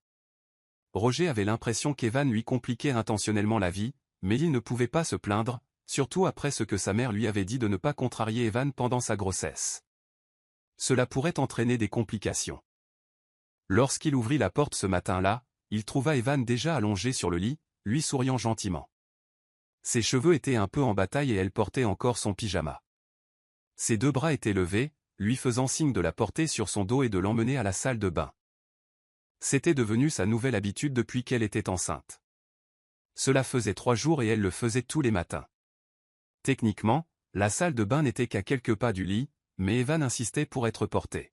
Roger avait l'impression qu'Evan lui compliquait intentionnellement la vie, mais il ne pouvait pas se plaindre, surtout après ce que sa mère lui avait dit de ne pas contrarier Evan pendant sa grossesse. Cela pourrait entraîner des complications. Lorsqu'il ouvrit la porte ce matin-là, il trouva Evan déjà allongé sur le lit, lui souriant gentiment. Ses cheveux étaient un peu en bataille et elle portait encore son pyjama. Ses deux bras étaient levés, lui faisant signe de la porter sur son dos et de l'emmener à la salle de bain. C'était devenu sa nouvelle habitude depuis qu'elle était enceinte. Cela faisait 3 jours et elle le faisait tous les matins. Techniquement, la salle de bain n'était qu'à quelques pas du lit, mais Evan insistait pour être porté.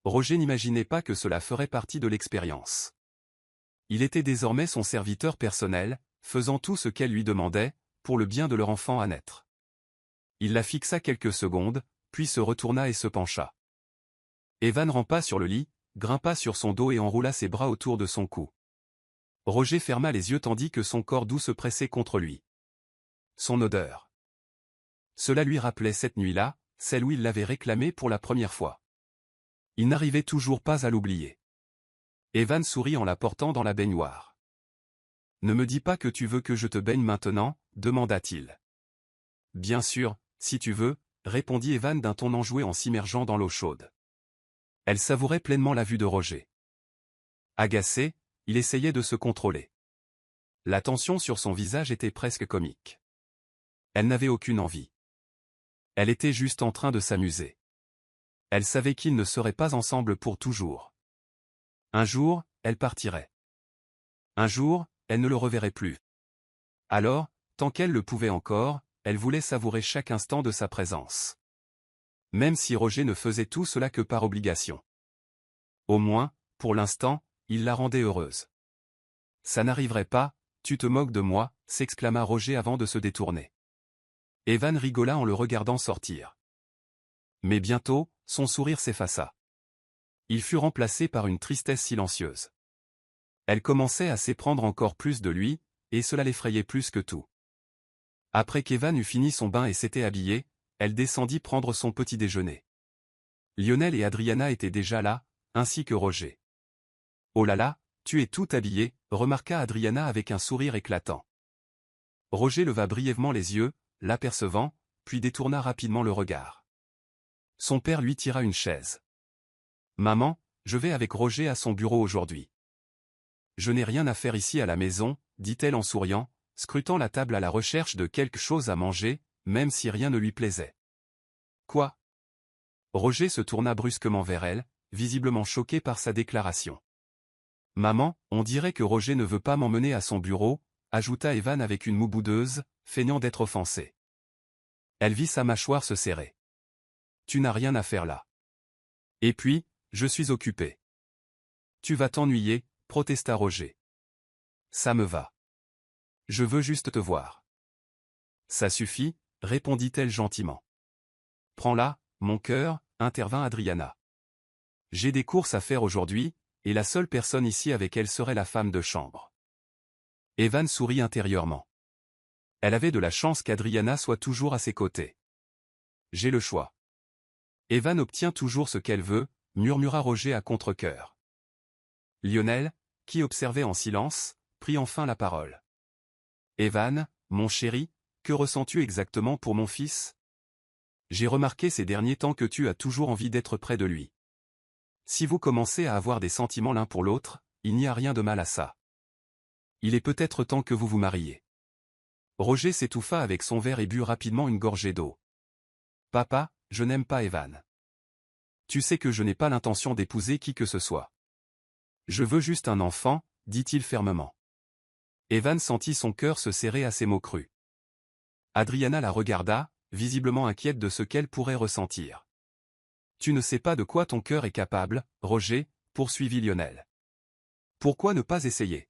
Roger n'imaginait pas que cela ferait partie de l'expérience. Il était désormais son serviteur personnel, faisant tout ce qu'elle lui demandait, pour le bien de leur enfant à naître. Il la fixa quelques secondes, puis se retourna et se pencha. Evan rampa sur le lit, grimpa sur son dos et enroula ses bras autour de son cou. Roger ferma les yeux tandis que son corps doux se pressait contre lui. Son odeur. Cela lui rappelait cette nuit-là, celle où il l'avait réclamée pour la première fois. Il n'arrivait toujours pas à l'oublier. Evan sourit en la portant dans la baignoire. « Ne me dis pas que tu veux que je te baigne maintenant, demanda-t-il. « Bien sûr, si tu veux, répondit Evan d'un ton enjoué en s'immergeant dans l'eau chaude. Elle savourait pleinement la vue de Roger. Agacé, il essayait de se contrôler. La tension sur son visage était presque comique. Elle n'avait aucune envie. Elle était juste en train de s'amuser. Elle savait qu'ils ne seraient pas ensemble pour toujours. Un jour, elle partirait. Un jour, elle ne le reverrait plus. Alors, tant qu'elle le pouvait encore, elle voulait savourer chaque instant de sa présence. Même si Roger ne faisait tout cela que par obligation. Au moins, pour l'instant, il la rendait heureuse. Ça n'arriverait pas, tu te moques de moi, s'exclama Roger avant de se détourner. Evan rigola en le regardant sortir. Mais bientôt, son sourire s'effaça. Il fut remplacé par une tristesse silencieuse. Elle commençait à s'éprendre encore plus de lui, et cela l'effrayait plus que tout. Après qu'Evan eut fini son bain et s'était habillé, elle descendit prendre son petit déjeuner. Lionel et Adriana étaient déjà là, ainsi que Roger. « Oh là là, tu es tout habillé », remarqua Adriana avec un sourire éclatant. Roger leva brièvement les yeux, l'apercevant, puis détourna rapidement le regard. Son père lui tira une chaise. « Maman, je vais avec Roger à son bureau aujourd'hui. »« Je n'ai rien à faire ici à la maison, » dit-elle en souriant, scrutant la table à la recherche de quelque chose à manger, même si rien ne lui plaisait. « Quoi ?» Roger se tourna brusquement vers elle, visiblement choqué par sa déclaration. « Maman, on dirait que Roger ne veut pas m'emmener à son bureau, » ajouta Evan avec une moue boudeuse, feignant d'être offensé. Elle vit sa mâchoire se serrer. « Tu n'as rien à faire là. Et puis, Je suis occupé. Tu vas t'ennuyer, protesta Roger. Ça me va. Je veux juste te voir. Ça suffit, répondit-elle gentiment. Prends-la, mon cœur, intervint Adriana. J'ai des courses à faire aujourd'hui, et la seule personne ici avec elle serait la femme de chambre. Evan sourit intérieurement. Elle avait de la chance qu'Adriana soit toujours à ses côtés. J'ai le choix. Evan obtient toujours ce qu'elle veut, murmura Roger à contre-cœur. Lionel, qui observait en silence, prit enfin la parole. Evan, mon chéri, que ressens-tu exactement pour mon fils? J'ai remarqué ces derniers temps que tu as toujours envie d'être près de lui. Si vous commencez à avoir des sentiments l'un pour l'autre, il n'y a rien de mal à ça. Il est peut-être temps que vous vous mariez. Roger s'étouffa avec son verre et but rapidement une gorgée d'eau. Papa, je n'aime pas Evan. Tu sais que je n'ai pas l'intention d'épouser qui que ce soit. Je veux juste un enfant, dit-il fermement. Evan sentit son cœur se serrer à ces mots crus. Adriana la regarda, visiblement inquiète de ce qu'elle pourrait ressentir. Tu ne sais pas de quoi ton cœur est capable, Roger, poursuivit Lionel. Pourquoi ne pas essayer?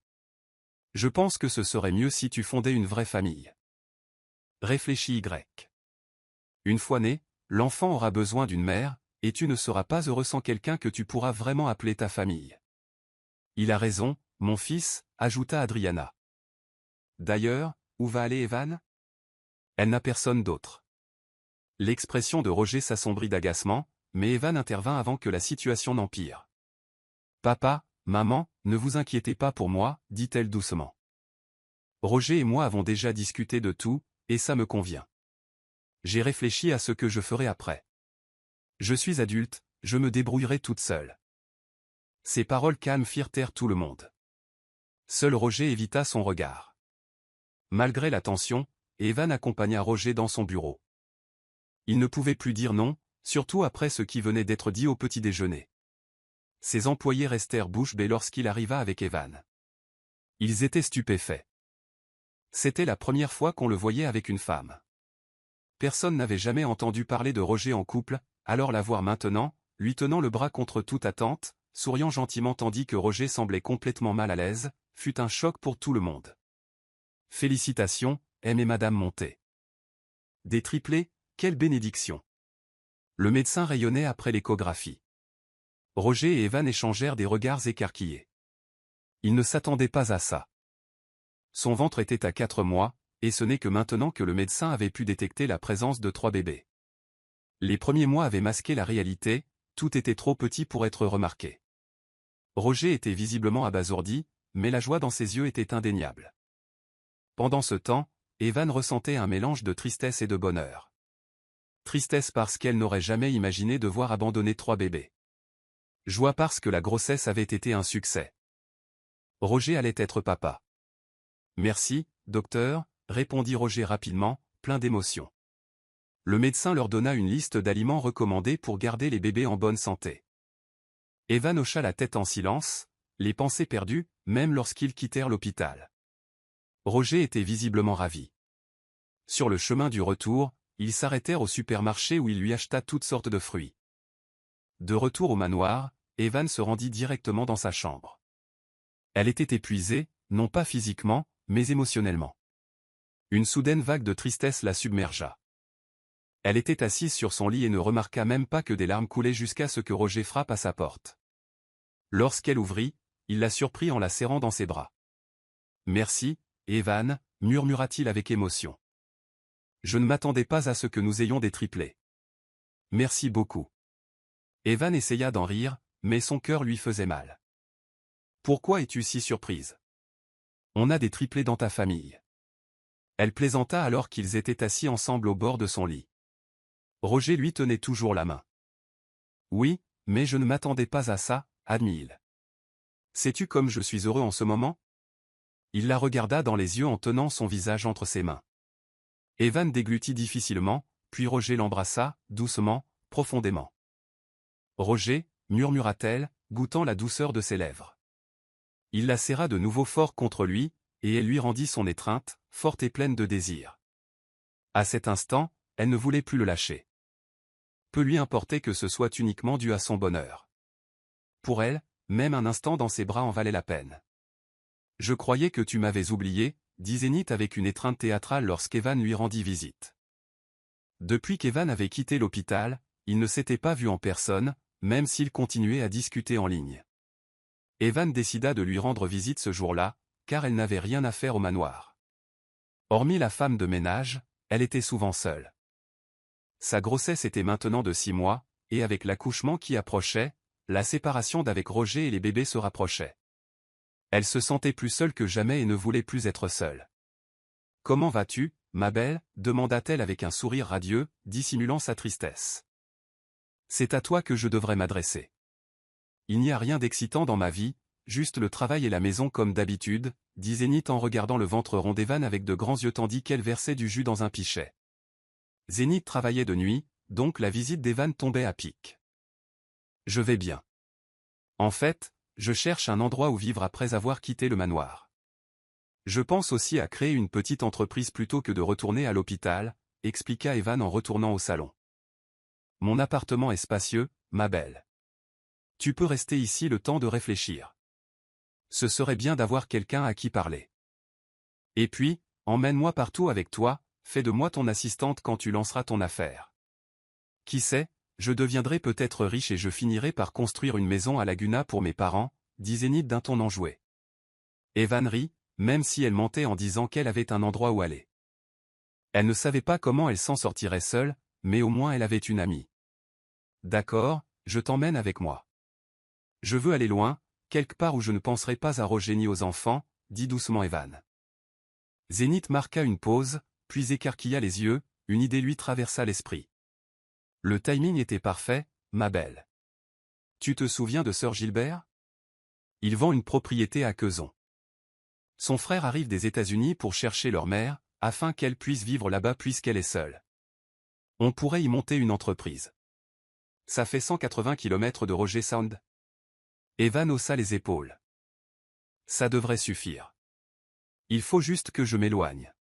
Je pense que ce serait mieux si tu fondais une vraie famille. Réfléchis Y. Une fois né, l'enfant aura besoin d'une mère, et tu ne seras pas heureux sans quelqu'un que tu pourras vraiment appeler ta famille. Il a raison, mon fils, ajouta Adriana. D'ailleurs, où va aller Evan? Elle n'a personne d'autre. L'expression de Roger s'assombrit d'agacement, mais Evan intervint avant que la situation n'empire. Papa, maman, ne vous inquiétez pas pour moi, dit-elle doucement. Roger et moi avons déjà discuté de tout, et ça me convient. J'ai réfléchi à ce que je ferai après. Je suis adulte, je me débrouillerai toute seule. Ces paroles calmes firent taire tout le monde. Seul Roger évita son regard. Malgré la tension, Evan accompagna Roger dans son bureau. Il ne pouvait plus dire non, surtout après ce qui venait d'être dit au petit déjeuner. Ses employés restèrent bouche bée lorsqu'il arriva avec Evan. Ils étaient stupéfaits. C'était la première fois qu'on le voyait avec une femme. Personne n'avait jamais entendu parler de Roger en couple, alors la voir maintenant, lui tenant le bras contre toute attente, souriant gentiment tandis que Roger semblait complètement mal à l'aise, fut un choc pour tout le monde. Félicitations, M et Madame Montet. Des triplés, quelle bénédiction! Le médecin rayonnait après l'échographie. Roger et Evan échangèrent des regards écarquillés. Ils ne s'attendaient pas à ça. Son ventre était à 4 mois, et ce n'est que maintenant que le médecin avait pu détecter la présence de 3 bébés. Les premiers mois avaient masqué la réalité, tout était trop petit pour être remarqué. Roger était visiblement abasourdi, mais la joie dans ses yeux était indéniable. Pendant ce temps, Evan ressentait un mélange de tristesse et de bonheur. Tristesse parce qu'elle n'aurait jamais imaginé devoir abandonner 3 bébés. Joie parce que la grossesse avait été un succès. Roger allait être papa. Merci, docteur, répondit Roger rapidement, plein d'émotion. Le médecin leur donna une liste d'aliments recommandés pour garder les bébés en bonne santé. Evan hocha la tête en silence, les pensées perdues, même lorsqu'ils quittèrent l'hôpital. Roger était visiblement ravi. Sur le chemin du retour, ils s'arrêtèrent au supermarché où il lui acheta toutes sortes de fruits. De retour au manoir, Evan se rendit directement dans sa chambre. Elle était épuisée, non pas physiquement, mais émotionnellement. Une soudaine vague de tristesse la submergea. Elle était assise sur son lit et ne remarqua même pas que des larmes coulaient jusqu'à ce que Roger frappe à sa porte. Lorsqu'elle ouvrit, il la surprit en la serrant dans ses bras. « Merci, Evan, murmura-t-il avec émotion. Je ne m'attendais pas à ce que nous ayons des triplés. Merci beaucoup. Evan essaya d'en rire, mais son cœur lui faisait mal. Pourquoi es-tu si surprise? On a des triplés dans ta famille. Elle plaisanta alors qu'ils étaient assis ensemble au bord de son lit. Roger lui tenait toujours la main. Oui, mais je ne m'attendais pas à ça, admit-il. Sais-tu comme je suis heureux en ce moment? Il la regarda dans les yeux en tenant son visage entre ses mains. Evan déglutit difficilement, puis Roger l'embrassa, doucement, profondément. Roger, murmura-t-elle, goûtant la douceur de ses lèvres. Il la serra de nouveau fort contre lui, et elle lui rendit son étreinte, forte et pleine de désir. À cet instant, elle ne voulait plus le lâcher. Peu lui importait que ce soit uniquement dû à son bonheur. Pour elle, même un instant dans ses bras en valait la peine. « Je croyais que tu m'avais oublié », dit Zénith avec une étreinte théâtrale lorsqu'Evan lui rendit visite. Depuis qu'Evan avait quitté l'hôpital, il ne s'était pas vu en personne, même s'il continuait à discuter en ligne. Evan décida de lui rendre visite ce jour-là, car elle n'avait rien à faire au manoir. Hormis la femme de ménage, elle était souvent seule. Sa grossesse était maintenant de 6 mois, et avec l'accouchement qui approchait, la séparation d'avec Roger et les bébés se rapprochait. Elle se sentait plus seule que jamais et ne voulait plus être seule. « Comment vas-tu, ma belle ?» demanda-t-elle avec un sourire radieux, dissimulant sa tristesse. « C'est à toi que je devrais m'adresser. Il n'y a rien d'excitant dans ma vie, juste le travail et la maison comme d'habitude, » dit Zénith en regardant le ventre rond d'Evan avec de grands yeux tandis qu'elle versait du jus dans un pichet. Zénith travaillait de nuit, donc la visite d'Evan tombait à pic. « Je vais bien. En fait, je cherche un endroit où vivre après avoir quitté le manoir. Je pense aussi à créer une petite entreprise plutôt que de retourner à l'hôpital, » expliqua Evan en retournant au salon. « Mon appartement est spacieux, ma belle. Tu peux rester ici le temps de réfléchir. Ce serait bien d'avoir quelqu'un à qui parler. Et puis, emmène-moi partout avec toi, fais de moi ton assistante quand tu lanceras ton affaire. Qui sait, je deviendrai peut-être riche et je finirai par construire une maison à Laguna pour mes parents, » dit Zénith d'un ton enjoué. Evan rit, même si elle mentait en disant qu'elle avait un endroit où aller. Elle ne savait pas comment elle s'en sortirait seule, mais au moins elle avait une amie. « D'accord, je t'emmène avec moi. Je veux aller loin, quelque part où je ne penserai pas à Roger ni aux enfants, » dit doucement Evan. Zénith marqua une pause, puis écarquilla les yeux, une idée lui traversa l'esprit. Le timing était parfait, ma belle. Tu te souviens de Sir Gilbert? Il vend une propriété à Quezon. Son frère arrive des États-Unis pour chercher leur mère, afin qu'elle puisse vivre là-bas puisqu'elle est seule. On pourrait y monter une entreprise. Ça fait 180 km de Roger Sound. Evan haussa les épaules. Ça devrait suffire. Il faut juste que je m'éloigne.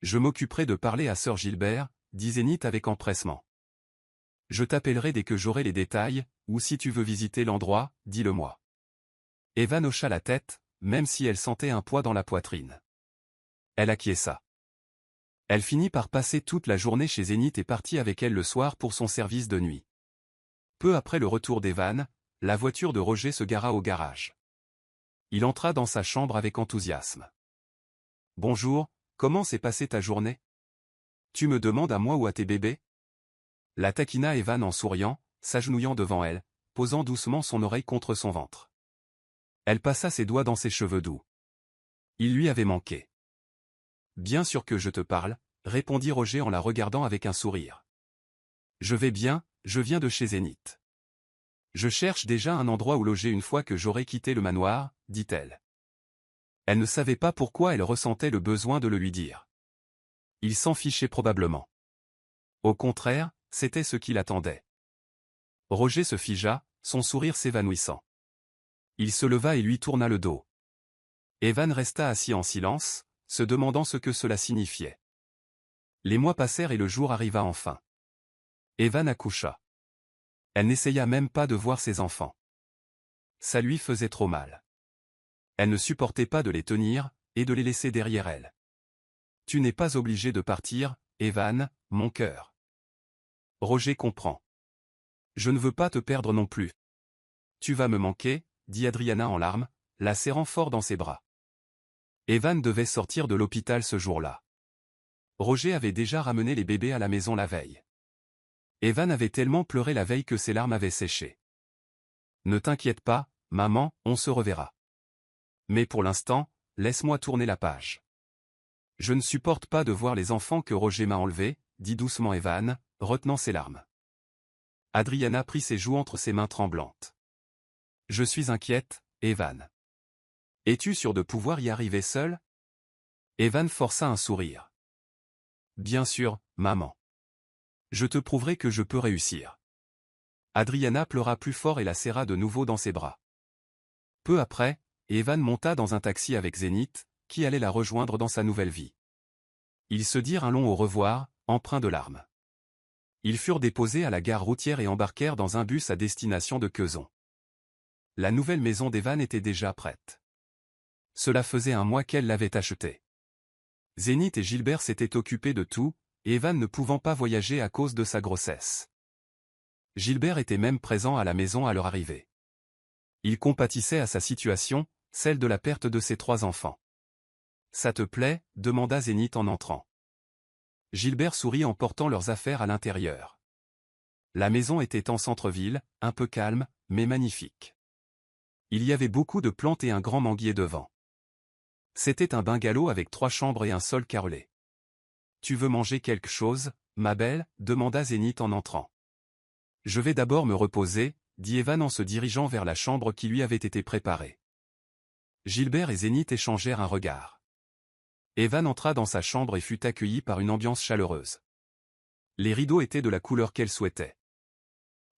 Je m'occuperai de parler à Sir Gilbert, dit Zénith avec empressement. Je t'appellerai dès que j'aurai les détails, ou si tu veux visiter l'endroit, dis-le-moi. Evan hocha la tête, même si elle sentait un poids dans la poitrine. Elle acquiesça. Elle finit par passer toute la journée chez Zénith et partit avec elle le soir pour son service de nuit. Peu après le retour d'Evan, la voiture de Roger se gara au garage. Il entra dans sa chambre avec enthousiasme. « Bonjour, comment s'est passée ta journée? Tu me demandes à moi ou à tes bébés ?» La taquina Evan en souriant, s'agenouillant devant elle, posant doucement son oreille contre son ventre. Elle passa ses doigts dans ses cheveux doux. Il lui avait manqué. « Bien sûr que je te parle, » répondit Roger en la regardant avec un sourire. « Je vais bien, je viens de chez Zénith. Je cherche déjà un endroit où loger une fois que j'aurai quitté le manoir, » dit-elle. Elle ne savait pas pourquoi elle ressentait le besoin de le lui dire. Il s'en fichait probablement. Au contraire, c'était ce qu'il attendait. Roger se figea, son sourire s'évanouissant. Il se leva et lui tourna le dos. Evan resta assis en silence, se demandant ce que cela signifiait. Les mois passèrent et le jour arriva enfin. Evan accoucha. Elle n'essaya même pas de voir ses enfants. Ça lui faisait trop mal. Elle ne supportait pas de les tenir, et de les laisser derrière elle. « Tu n'es pas obligé de partir, Evan, mon cœur. Roger comprend. Je ne veux pas te perdre non plus. Tu vas me manquer, » dit Adriana en larmes, la serrant fort dans ses bras. Evan devait sortir de l'hôpital ce jour-là. Roger avait déjà ramené les bébés à la maison la veille. Evan avait tellement pleuré la veille que ses larmes avaient séché. « Ne t'inquiète pas, maman, on se reverra. Mais pour l'instant, laisse-moi tourner la page. Je ne supporte pas de voir les enfants que Roger m'a enlevés, » dit doucement Evan, retenant ses larmes. Adriana prit ses joues entre ses mains tremblantes. « Je suis inquiète, Evan. Es-tu sûr de pouvoir y arriver seul? » Evan força un sourire. « Bien sûr, maman. Je te prouverai que je peux réussir. » Adriana pleura plus fort et la serra de nouveau dans ses bras. Peu après, Evan monta dans un taxi avec Zénith, qui allait la rejoindre dans sa nouvelle vie. Ils se dirent un long au revoir, empreint de larmes. Ils furent déposés à la gare routière et embarquèrent dans un bus à destination de Quezon. La nouvelle maison d'Evan était déjà prête. Cela faisait un mois qu'elle l'avait achetée. Zénith et Gilbert s'étaient occupés de tout, et Evan ne pouvant pas voyager à cause de sa grossesse. Gilbert était même présent à la maison à leur arrivée. Il compatissait à sa situation, celle de la perte de ses 3 enfants. « Ça te plaît ?» demanda Zénith en entrant. Gilbert sourit en portant leurs affaires à l'intérieur. La maison était en centre-ville, un peu calme, mais magnifique. Il y avait beaucoup de plantes et un grand manguier devant. C'était un bungalow avec 3 chambres et un sol carrelé. « Tu veux manger quelque chose, ma belle ?» demanda Zénith en entrant. « Je vais d'abord me reposer », dit Evan en se dirigeant vers la chambre qui lui avait été préparée. Gilbert et Zénith échangèrent un regard. Evan entra dans sa chambre et fut accueilli par une ambiance chaleureuse. Les rideaux étaient de la couleur qu'elle souhaitait.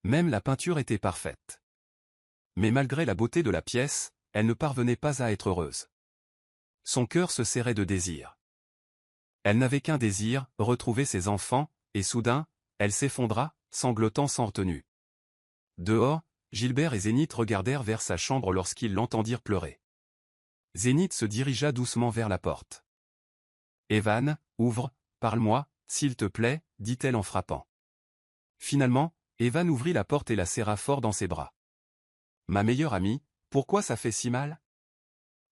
Même la peinture était parfaite. Mais malgré la beauté de la pièce, elle ne parvenait pas à être heureuse. Son cœur se serrait de désir. Elle n'avait qu'un désir, retrouver ses enfants, et soudain, elle s'effondra, sanglotant sans retenue. Dehors, Gilbert et Zénith regardèrent vers sa chambre lorsqu'ils l'entendirent pleurer. Zénith se dirigea doucement vers la porte. « Evan, ouvre, parle-moi, s'il te plaît » dit-elle en frappant. Finalement, Evan ouvrit la porte et la serra fort dans ses bras. « Ma meilleure amie, pourquoi ça fait si mal ?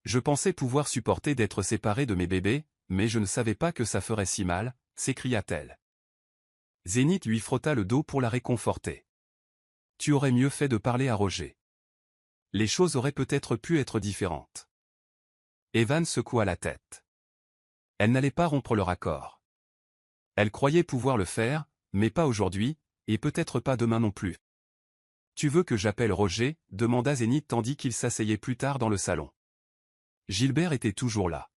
Je pensais pouvoir supporter d'être séparée de mes bébés, mais je ne savais pas que ça ferait si mal » s'écria-t-elle. Zénith lui frotta le dos pour la réconforter. « Tu aurais mieux fait de parler à Roger. Les choses auraient peut-être pu être différentes. » Evan secoua la tête. Elle n'allait pas rompre leur accord. Elle croyait pouvoir le faire, mais pas aujourd'hui, et peut-être pas demain non plus. « Tu veux que j'appelle Roger ?» demanda Zénith tandis qu'il s'asseyait plus tard dans le salon. Gilbert était toujours là.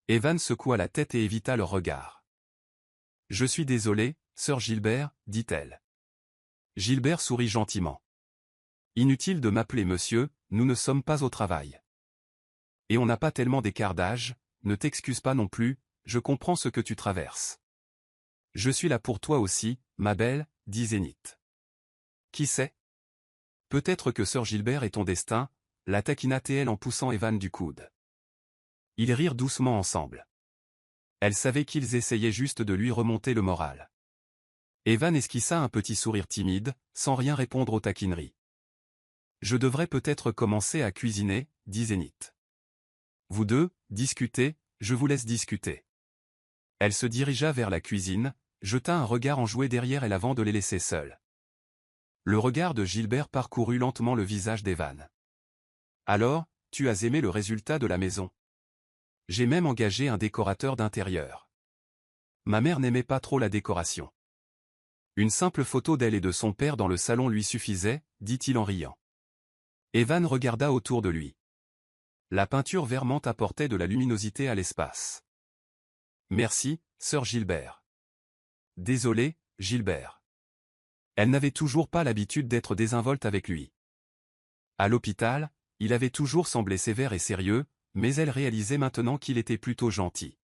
Evan secoua la tête et évita leur regard. « Je suis désolé, sœur Gilbert, dit-elle. Gilbert sourit gentiment. « Inutile de m'appeler monsieur, nous ne sommes pas au travail. Et on n'a pas tellement d'écart d'âge, ne t'excuse pas non plus, je comprends ce que tu traverses. Je suis là pour toi aussi, ma belle, dit Zénith. Qui sait? Peut-être que sœur Gilbert est ton destin, la taquina-t-elle en poussant Evan du coude. Ils rirent doucement ensemble. Elle savait qu'ils essayaient juste de lui remonter le moral. Evan esquissa un petit sourire timide, sans rien répondre aux taquineries. Je devrais peut-être commencer à cuisiner, dit Zénith. Vous deux, discutez, je vous laisse discuter. Elle se dirigea vers la cuisine, jeta un regard enjoué derrière elle avant de les laisser seuls. Le regard de Gilbert parcourut lentement le visage d'Evan. Alors, tu as aimé le résultat de la maison? J'ai même engagé un décorateur d'intérieur. Ma mère n'aimait pas trop la décoration. Une simple photo d'elle et de son père dans le salon lui suffisait, dit-il en riant. Evan regarda autour de lui. La peinture vermente apportait de la luminosité à l'espace. Merci, sœur Gilbert. Désolé, Gilbert. Elle n'avait toujours pas l'habitude d'être désinvolte avec lui. À l'hôpital, il avait toujours semblé sévère et sérieux, mais elle réalisait maintenant qu'il était plutôt gentil.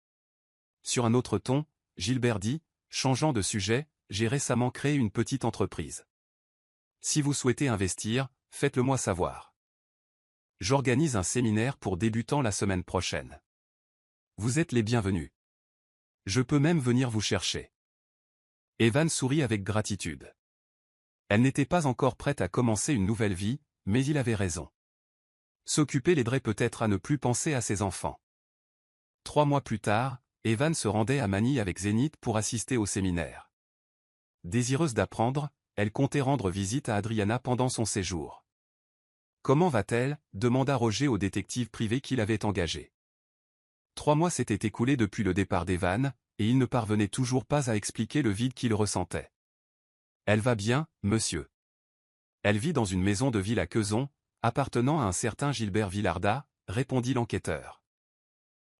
Sur un autre ton, Gilbert dit, changeant de sujet, j'ai récemment créé une petite entreprise. Si vous souhaitez investir, faites-le moi savoir. J'organise un séminaire pour débutants la semaine prochaine. Vous êtes les bienvenus. Je peux même venir vous chercher. Evan sourit avec gratitude. Elle n'était pas encore prête à commencer une nouvelle vie, mais il avait raison. S'occuper l'aiderait peut-être à ne plus penser à ses enfants. 3 mois plus tard, Evan se rendait à Manille avec Zénith pour assister au séminaire. Désireuse d'apprendre, elle comptait rendre visite à Adriana pendant son séjour. « Comment va-t-elle » demanda Roger au détective privé qu'il avait engagé. 3 mois s'étaient écoulés depuis le départ d'Evan, et il ne parvenait toujours pas à expliquer le vide qu'il ressentait. « Elle va bien, monsieur. Elle vit dans une maison de ville à Quezon, appartenant à un certain Gilbert Villarda, répondit l'enquêteur.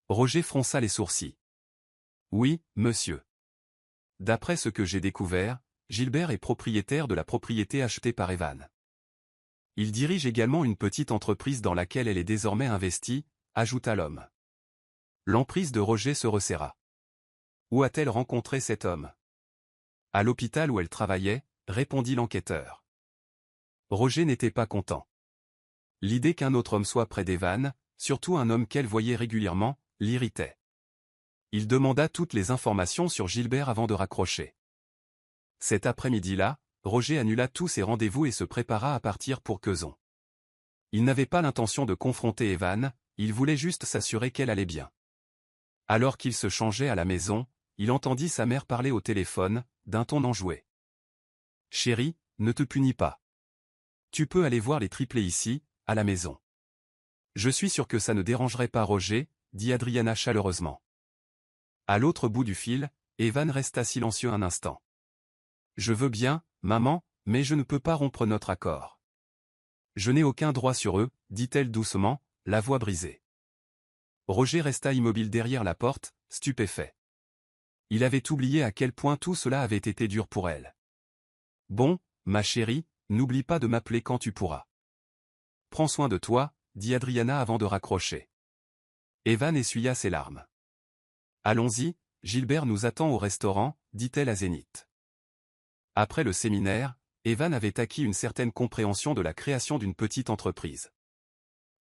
Roger fronça les sourcils. « Oui, monsieur. D'après ce que j'ai découvert, Gilbert est propriétaire de la propriété achetée par Evan. Il dirige également une petite entreprise dans laquelle elle est désormais investie, ajouta l'homme. L'emprise de Roger se resserra. Où a-t-elle rencontré cet homme? À l'hôpital où elle travaillait, répondit l'enquêteur. Roger n'était pas content. L'idée qu'un autre homme soit près d'Evan, surtout un homme qu'elle voyait régulièrement, l'irritait. Il demanda toutes les informations sur Gilbert avant de raccrocher. Cet après-midi-là, Roger annula tous ses rendez-vous et se prépara à partir pour Quezon. Il n'avait pas l'intention de confronter Evan, il voulait juste s'assurer qu'elle allait bien. Alors qu'il se changeait à la maison, il entendit sa mère parler au téléphone, d'un ton enjoué. « Chérie, ne te punis pas. Tu peux aller voir les triplés ici, à la maison. »« Je suis sûr que ça ne dérangerait pas Roger, » dit Adriana chaleureusement. À l'autre bout du fil, Evan resta silencieux un instant. « Je veux bien, maman, mais je ne peux pas rompre notre accord. »« Je n'ai aucun droit sur eux, » dit-elle doucement, la voix brisée. Roger resta immobile derrière la porte, stupéfait. Il avait oublié à quel point tout cela avait été dur pour elle. « Bon, ma chérie, n'oublie pas de m'appeler quand tu pourras. »« Prends soin de toi, » dit Adriana avant de raccrocher. Evan essuya ses larmes. « Allons-y, Gilbert nous attend au restaurant, » dit-elle à Zénith. Après le séminaire, Evan avait acquis une certaine compréhension de la création d'une petite entreprise.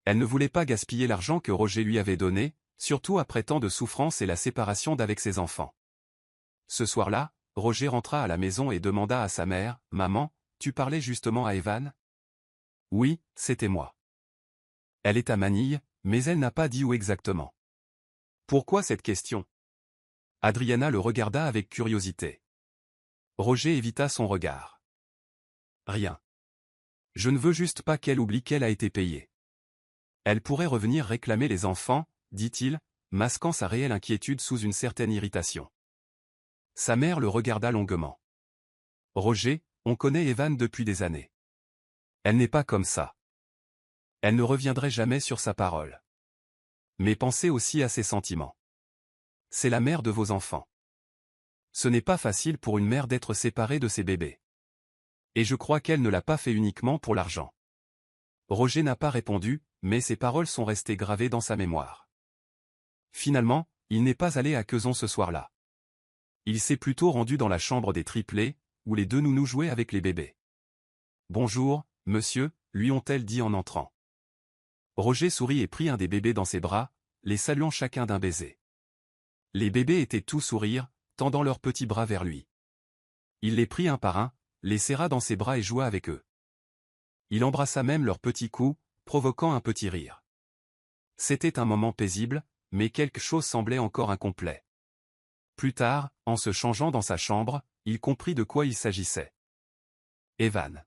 Elle ne voulait pas gaspiller l'argent que Roger lui avait donné, surtout après tant de souffrance et la séparation d'avec ses enfants. Ce soir-là, Roger rentra à la maison et demanda à sa mère, « Maman, tu parlais justement à Evan ?»« Oui, c'était moi. Elle est à Manille, mais elle n'a pas dit où exactement. »« Pourquoi cette question ?» Adriana le regarda avec curiosité. Roger évita son regard. « Rien. Je ne veux juste pas qu'elle oublie qu'elle a été payée. Elle pourrait revenir réclamer les enfants, » dit-il, masquant sa réelle inquiétude sous une certaine irritation. Sa mère le regarda longuement. « Roger, on connaît Evan depuis des années. Elle n'est pas comme ça. Elle ne reviendrait jamais sur sa parole. Mais pensez aussi à ses sentiments. C'est la mère de vos enfants. Ce n'est pas facile pour une mère d'être séparée de ses bébés. Et je crois qu'elle ne l'a pas fait uniquement pour l'argent. » Roger n'a pas répondu, mais ses paroles sont restées gravées dans sa mémoire. Finalement, il n'est pas allé à Quezon ce soir-là. Il s'est plutôt rendu dans la chambre des triplés, où les deux nounous jouaient avec les bébés. « Bonjour, monsieur », lui ont-elles dit en entrant. Roger sourit et prit un des bébés dans ses bras, les saluant chacun d'un baiser. Les bébés étaient tous sourires, tendant leurs petits bras vers lui. Il les prit un par un, les serra dans ses bras et joua avec eux. Il embrassa même leurs petits coups, provoquant un petit rire. C'était un moment paisible, mais quelque chose semblait encore incomplet. Plus tard, en se changeant dans sa chambre, il comprit de quoi il s'agissait. Evan.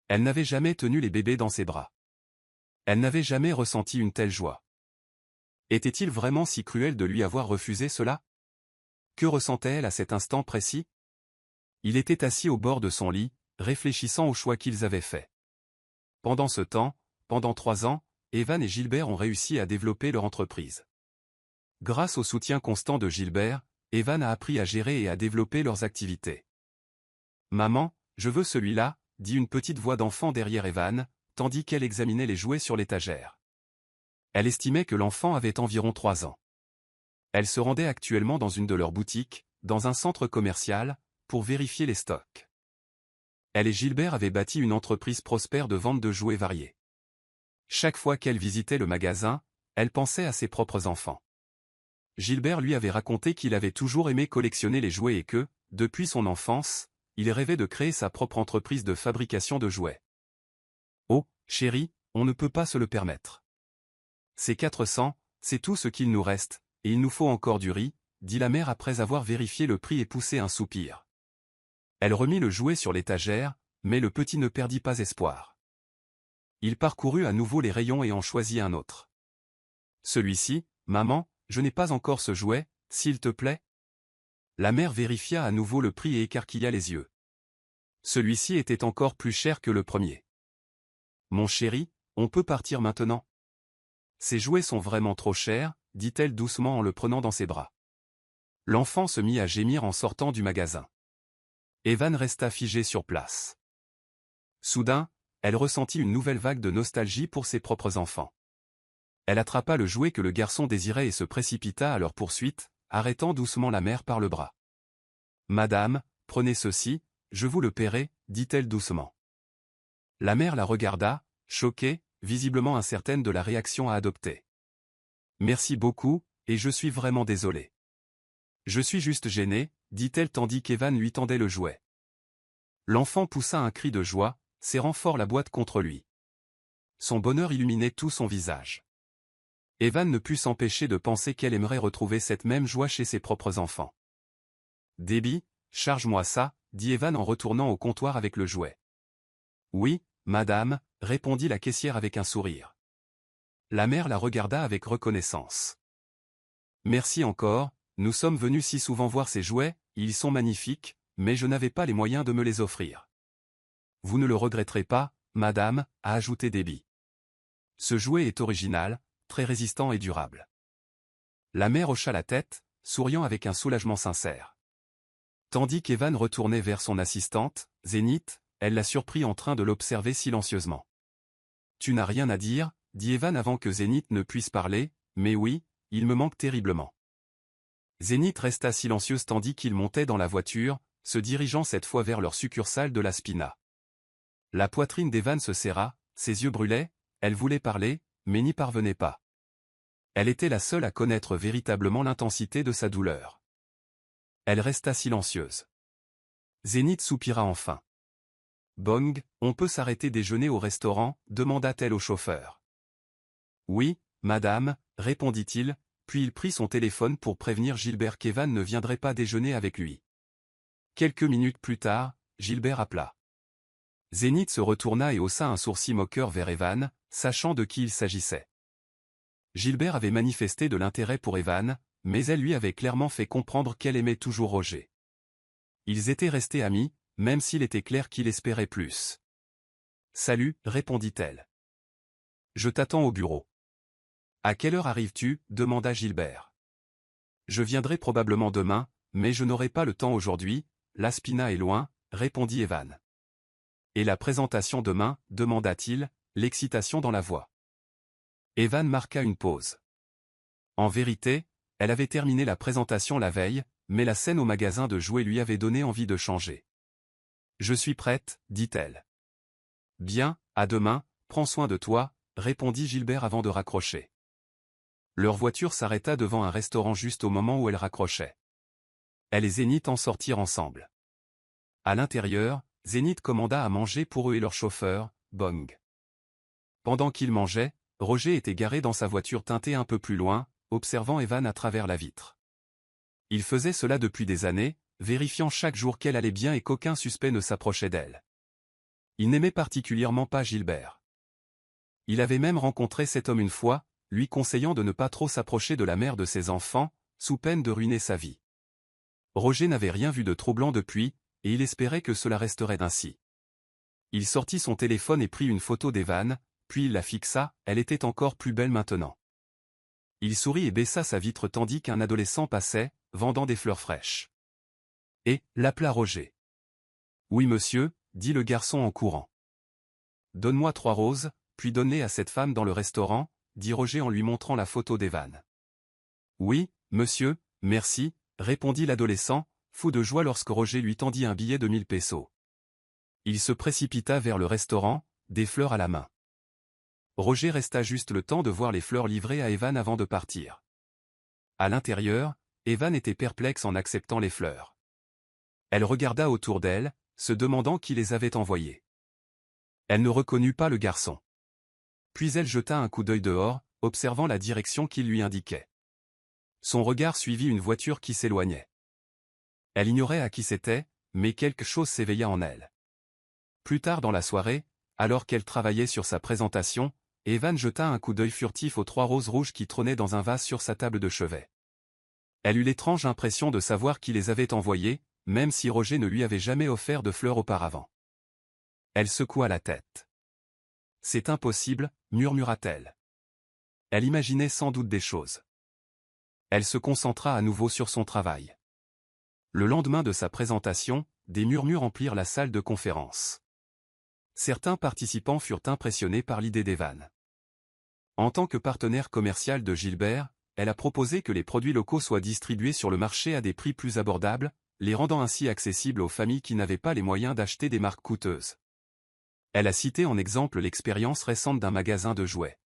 Elle n'avait jamais tenu les bébés dans ses bras. Elle n'avait jamais ressenti une telle joie. Était-il vraiment si cruel de lui avoir refusé cela? Que ressentait-elle à cet instant précis? Il était assis au bord de son lit, réfléchissant au choix qu'ils avaient fait. Pendant ce temps, pendant 3 ans, Evan et Gilbert ont réussi à développer leur entreprise. Grâce au soutien constant de Gilbert, Evan a appris à gérer et à développer leurs activités. « Maman, je veux celui-là », dit une petite voix d'enfant derrière Evan, tandis qu'elle examinait les jouets sur l'étagère. Elle estimait que l'enfant avait environ 3 ans. Elle se rendait actuellement dans une de leurs boutiques, dans un centre commercial, pour vérifier les stocks. Elle et Gilbert avaient bâti une entreprise prospère de vente de jouets variés. Chaque fois qu'elle visitait le magasin, elle pensait à ses propres enfants. Gilbert lui avait raconté qu'il avait toujours aimé collectionner les jouets et que, depuis son enfance, il rêvait de créer sa propre entreprise de fabrication de jouets. « Oh, chérie, on ne peut pas se le permettre. C'est 400, c'est tout ce qu'il nous reste, et il nous faut encore du riz, » dit la mère après avoir vérifié le prix et poussé un soupir. Elle remit le jouet sur l'étagère, mais le petit ne perdit pas espoir. Il parcourut à nouveau les rayons et en choisit un autre. Celui-ci, « Maman, je n'ai pas encore ce jouet, s'il te plaît ?» La mère vérifia à nouveau le prix et écarquilla les yeux. Celui-ci était encore plus cher que le premier. « Mon chéri, on peut partir maintenant ? Ces jouets sont vraiment trop chers, » dit-elle doucement en le prenant dans ses bras. L'enfant se mit à gémir en sortant du magasin. Evan resta figé sur place. Soudain, elle ressentit une nouvelle vague de nostalgie pour ses propres enfants. Elle attrapa le jouet que le garçon désirait et se précipita à leur poursuite, arrêtant doucement la mère par le bras. « Madame, prenez ceci, je vous le paierai, » dit-elle doucement. La mère la regarda, choquée, visiblement incertaine de la réaction à adopter. Merci beaucoup, et je suis vraiment désolé. Je suis juste gênée, dit-elle tandis qu'Evan lui tendait le jouet. L'enfant poussa un cri de joie, serrant fort la boîte contre lui. Son bonheur illuminait tout son visage. Evan ne put s'empêcher de penser qu'elle aimerait retrouver cette même joie chez ses propres enfants. « Debbie, charge-moi ça », dit Evan en retournant au comptoir avec le jouet. « Oui, madame », répondit la caissière avec un sourire. La mère la regarda avec reconnaissance. « Merci encore, nous sommes venus si souvent voir ces jouets, ils sont magnifiques, mais je n'avais pas les moyens de me les offrir. »« Vous ne le regretterez pas, madame », a ajouté Debbie. « Ce jouet est original, très résistant et durable. » La mère hocha la tête, souriant avec un soulagement sincère. Tandis qu'Evan retournait vers son assistante, Zénith, elle la surprit en train de l'observer silencieusement. « Tu n'as rien à dire ?» dit Evan avant que Zénith ne puisse parler, « mais oui, il me manque terriblement. » Zénith resta silencieuse tandis qu'ils montaient dans la voiture, se dirigeant cette fois vers leur succursale de la Spina. La poitrine d'Evan se serra, ses yeux brûlaient, elle voulait parler, mais n'y parvenait pas. Elle était la seule à connaître véritablement l'intensité de sa douleur. Elle resta silencieuse. Zénith soupira enfin. « Bong, on peut s'arrêter déjeuner au restaurant ?» demanda-t-elle au chauffeur. « Oui, madame », répondit-il, puis il prit son téléphone pour prévenir Gilbert qu'Evan ne viendrait pas déjeuner avec lui. Quelques minutes plus tard, Gilbert appela. Zénith se retourna et haussa un sourcil moqueur vers Evan, sachant de qui il s'agissait. Gilbert avait manifesté de l'intérêt pour Evan, mais elle lui avait clairement fait comprendre qu'elle aimait toujours Roger. Ils étaient restés amis, même s'il était clair qu'il espérait plus. « Salut », répondit-elle. « Je t'attends au bureau. »« À quelle heure arrives-tu » demanda Gilbert. « Je viendrai probablement demain, mais je n'aurai pas le temps aujourd'hui, la Spina est loin, » répondit Evan. « Et la présentation demain » demanda-t-il, l'excitation dans la voix. Evan marqua une pause. En vérité, elle avait terminé la présentation la veille, mais la scène au magasin de jouets lui avait donné envie de changer. « Je suis prête » dit-elle. « Bien, à demain, prends soin de toi » répondit Gilbert avant de raccrocher. Leur voiture s'arrêta devant un restaurant juste au moment où elle raccrochait. Elle et Zénith en sortirent ensemble. À l'intérieur, Zénith commanda à manger pour eux et leur chauffeur, Bong. Pendant qu'ils mangeaient, Roger était garé dans sa voiture teintée un peu plus loin, observant Evan à travers la vitre. Il faisait cela depuis des années, vérifiant chaque jour qu'elle allait bien et qu'aucun suspect ne s'approchait d'elle. Il n'aimait particulièrement pas Gilbert. Il avait même rencontré cet homme une fois, lui conseillant de ne pas trop s'approcher de la mère de ses enfants, sous peine de ruiner sa vie. Roger n'avait rien vu de troublant depuis, et il espérait que cela resterait ainsi. Il sortit son téléphone et prit une photo d'Evan, puis il la fixa, elle était encore plus belle maintenant. Il sourit et baissa sa vitre tandis qu'un adolescent passait, vendant des fleurs fraîches. Et, l'appela Roger. « Oui monsieur », dit le garçon en courant. « Donne-moi 3 roses, puis donne-les à cette femme dans le restaurant », dit Roger en lui montrant la photo d'Evan. « Oui, monsieur, merci », répondit l'adolescent, fou de joie lorsque Roger lui tendit un billet de 1000 pesos. Il se précipita vers le restaurant, des fleurs à la main. Roger resta juste le temps de voir les fleurs livrées à Evan avant de partir. À l'intérieur, Evan était perplexe en acceptant les fleurs. Elle regarda autour d'elle, se demandant qui les avait envoyées. Elle ne reconnut pas le garçon. Puis elle jeta un coup d'œil dehors, observant la direction qu'il lui indiquait. Son regard suivit une voiture qui s'éloignait. Elle ignorait à qui c'était, mais quelque chose s'éveilla en elle. Plus tard dans la soirée, alors qu'elle travaillait sur sa présentation, Evan jeta un coup d'œil furtif aux 3 roses rouges qui trônaient dans un vase sur sa table de chevet. Elle eut l'étrange impression de savoir qui les avait envoyées, même si Roger ne lui avait jamais offert de fleurs auparavant. Elle secoua la tête. « C'est impossible », murmura-t-elle. Elle imaginait sans doute des choses. Elle se concentra à nouveau sur son travail. Le lendemain de sa présentation, des murmures emplirent la salle de conférence. Certains participants furent impressionnés par l'idée d'Evan. En tant que partenaire commercial de Gilbert, elle a proposé que les produits locaux soient distribués sur le marché à des prix plus abordables, les rendant ainsi accessibles aux familles qui n'avaient pas les moyens d'acheter des marques coûteuses. Elle a cité en exemple l'expérience récente d'un magasin de jouets.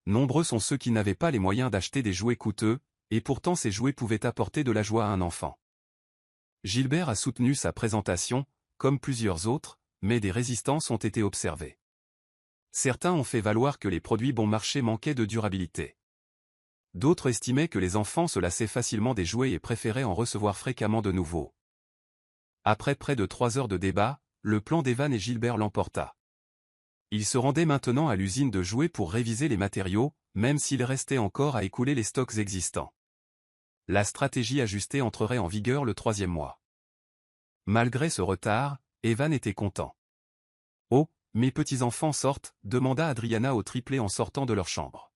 Nombreux sont ceux qui n'avaient pas les moyens d'acheter des jouets coûteux, et pourtant ces jouets pouvaient apporter de la joie à un enfant. Gilbert a soutenu sa présentation, comme plusieurs autres, mais des résistances ont été observées. Certains ont fait valoir que les produits bon marché manquaient de durabilité. D'autres estimaient que les enfants se lassaient facilement des jouets et préféraient en recevoir fréquemment de nouveaux. Après près de 3 heures de débat, le plan d'Evan et Gilbert l'emporta. Ils se rendaient maintenant à l'usine de jouets pour réviser les matériaux, même s'il restait encore à écouler les stocks existants. La stratégie ajustée entrerait en vigueur le 3e mois. Malgré ce retard, Evan était content. « Oh, mes petits-enfants sortent » demanda Adriana au triplet en sortant de leur chambre.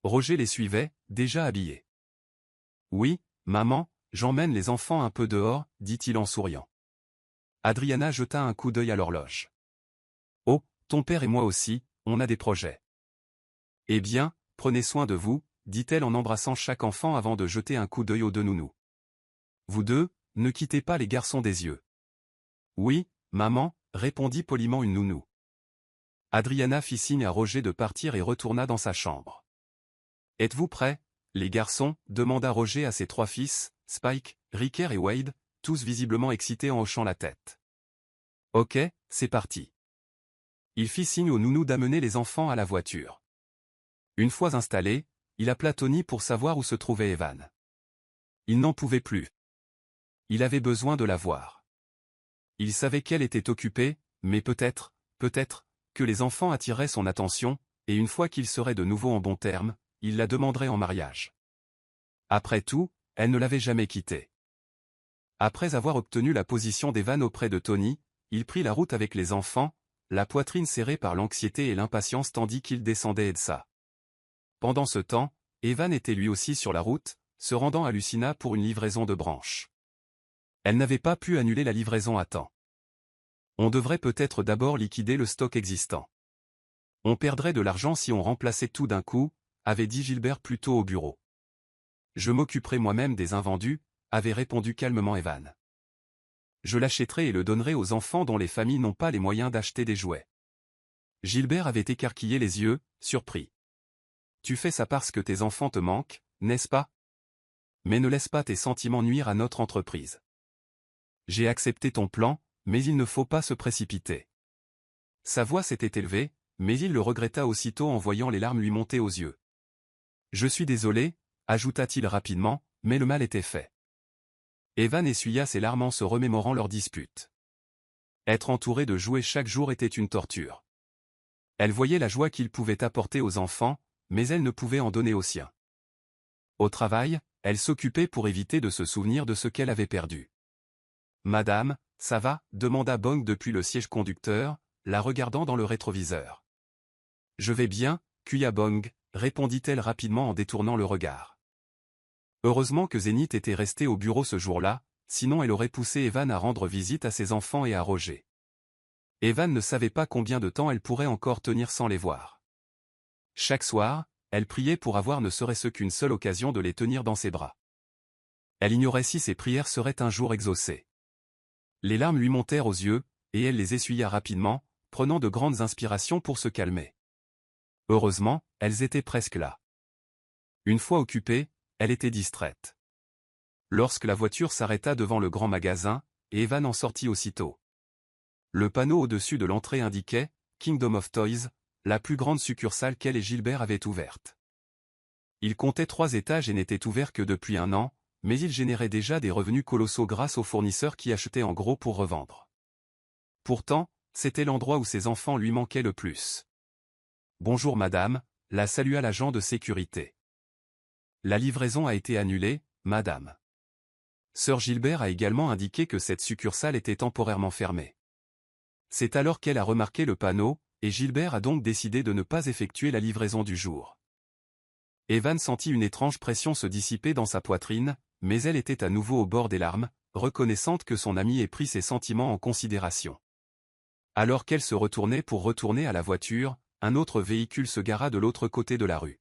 Roger les suivait, déjà habillés. « Oui, maman, j'emmène les enfants un peu dehors » dit-il en souriant. Adriana jeta un coup d'œil à l'horloge. « Oh, ton père et moi aussi, on a des projets. »« Eh bien, prenez soin de vous » dit-elle en embrassant chaque enfant avant de jeter un coup d'œil aux deux nounous. « Vous deux, ne quittez pas les garçons des yeux. »« Oui, maman » répondit poliment une nounou. Adriana fit signe à Roger de partir et retourna dans sa chambre. « Êtes-vous prêts, les garçons » demanda Roger à ses 3 fils, Spike, Ricker et Wade, tous visiblement excités en hochant la tête. « Ok, c'est parti. » Il fit signe aux nounous d'amener les enfants à la voiture. Une fois installé, il appela Tony pour savoir où se trouvait Evan. Il n'en pouvait plus. Il avait besoin de la voir. Il savait qu'elle était occupée, mais peut-être, que les enfants attireraient son attention, et une fois qu'ils seraient de nouveau en bons termes, il la demanderait en mariage. Après tout, elle ne l'avait jamais quitté. Après avoir obtenu la position d'Evan auprès de Tony, il prit la route avec les enfants, la poitrine serrée par l'anxiété et l'impatience tandis qu'il descendait Edsa. Pendant ce temps, Evan était lui aussi sur la route, se rendant à Lucina pour une livraison de branches. Elle n'avait pas pu annuler la livraison à temps. On devrait peut-être d'abord liquider le stock existant. On perdrait de l'argent si on remplaçait tout d'un coup, avait dit Gilbert plus tôt au bureau. Je m'occuperai moi-même des invendus, avait répondu calmement Evan. Je l'achèterai et le donnerai aux enfants dont les familles n'ont pas les moyens d'acheter des jouets. Gilbert avait écarquillé les yeux, surpris. Tu fais ça parce que tes enfants te manquent, n'est-ce pas? Mais ne laisse pas tes sentiments nuire à notre entreprise. J'ai accepté ton plan, mais il ne faut pas se précipiter. Sa voix s'était élevée, mais il le regretta aussitôt en voyant les larmes lui monter aux yeux. Je suis désolé, ajouta-t-il rapidement, mais le mal était fait. Evan essuya ses larmes en se remémorant leur dispute. Être entouré de jouets chaque jour était une torture. Elle voyait la joie qu'il pouvait apporter aux enfants, mais elle ne pouvait en donner aux siens. Au travail, elle s'occupait pour éviter de se souvenir de ce qu'elle avait perdu. « Madame, ça va » demanda Bong depuis le siège conducteur, la regardant dans le rétroviseur. « Je vais bien, Kuya Bong » répondit-elle rapidement en détournant le regard. Heureusement que Zénith était resté au bureau ce jour-là, sinon elle aurait poussé Evan à rendre visite à ses enfants et à Roger. Evan ne savait pas combien de temps elle pourrait encore tenir sans les voir. Chaque soir, elle priait pour avoir ne serait-ce qu'une seule occasion de les tenir dans ses bras. Elle ignorait si ses prières seraient un jour exaucées. Les larmes lui montèrent aux yeux, et elle les essuya rapidement, prenant de grandes inspirations pour se calmer. Heureusement, elles étaient presque là. Une fois occupée, elle était distraite. Lorsque la voiture s'arrêta devant le grand magasin, Evan en sortit aussitôt. Le panneau au-dessus de l'entrée indiquait « Kingdom of Toys », la plus grande succursale qu'elle et Gilbert avaient ouverte. Il comptait 3 étages et n'était ouvert que depuis 1 an, mais il générait déjà des revenus colossaux grâce aux fournisseurs qui achetaient en gros pour revendre. Pourtant, c'était l'endroit où ses enfants lui manquaient le plus. « Bonjour madame », la salua l'agent de sécurité. « La livraison a été annulée, madame. » Sœur Gilbert a également indiqué que cette succursale était temporairement fermée. C'est alors qu'elle a remarqué le panneau, et Gilbert a donc décidé de ne pas effectuer la livraison du jour. Evan sentit une étrange pression se dissiper dans sa poitrine, mais elle était à nouveau au bord des larmes, reconnaissante que son ami ait pris ses sentiments en considération. Alors qu'elle se retournait pour retourner à la voiture, un autre véhicule se gara de l'autre côté de la rue.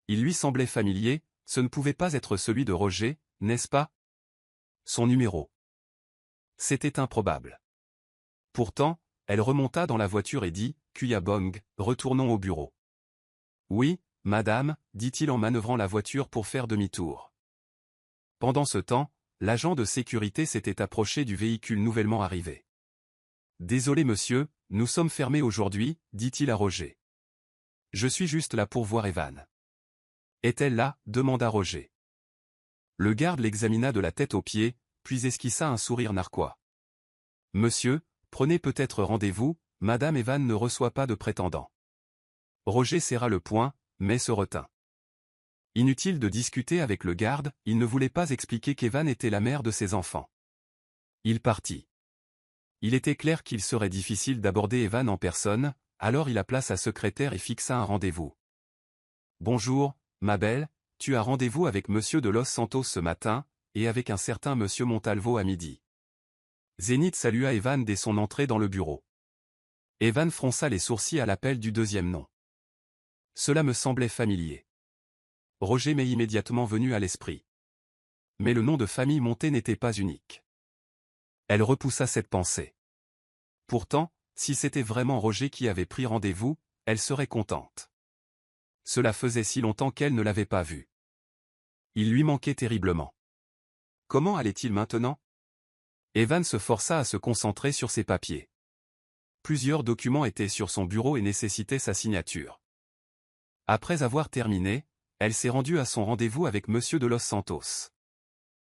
Il lui semblait familier, ce ne pouvait pas être celui de Roger, n'est-ce pas? Son numéro. C'était improbable. Pourtant, elle remonta dans la voiture et dit, « Kuyabong, retournons au bureau. » « Oui, madame, dit-il en manœuvrant la voiture pour faire demi-tour. Pendant ce temps, l'agent de sécurité s'était approché du véhicule nouvellement arrivé. « Désolé monsieur, nous sommes fermés aujourd'hui, dit-il à Roger. Je suis juste là pour voir Evan. »« Est-elle là » demanda Roger. Le garde l'examina de la tête aux pieds, puis esquissa un sourire narquois. « Monsieur, prenez peut-être rendez-vous, madame Evan ne reçoit pas de prétendant. » Roger serra le poing, mais se retint. Inutile de discuter avec le garde, il ne voulait pas expliquer qu'Evan était la mère de ses enfants. Il partit. Il était clair qu'il serait difficile d'aborder Evan en personne, alors il appela sa secrétaire et fixa un rendez-vous. « Bonjour, ma belle, tu as rendez-vous avec monsieur de Los Santos ce matin, et avec un certain monsieur Montalvo à midi. » Zénith salua Evan dès son entrée dans le bureau. Evan fronça les sourcils à l'appel du deuxième nom. Cela me semblait familier. Roger m'est immédiatement venu à l'esprit. Mais le nom de famille monté n'était pas unique. Elle repoussa cette pensée. Pourtant, si c'était vraiment Roger qui avait pris rendez-vous, elle serait contente. Cela faisait si longtemps qu'elle ne l'avait pas vu. Il lui manquait terriblement. Comment allait-il maintenant? Evan se força à se concentrer sur ses papiers. Plusieurs documents étaient sur son bureau et nécessitaient sa signature. Après avoir terminé, elle s'est rendue à son rendez-vous avec monsieur de Los Santos.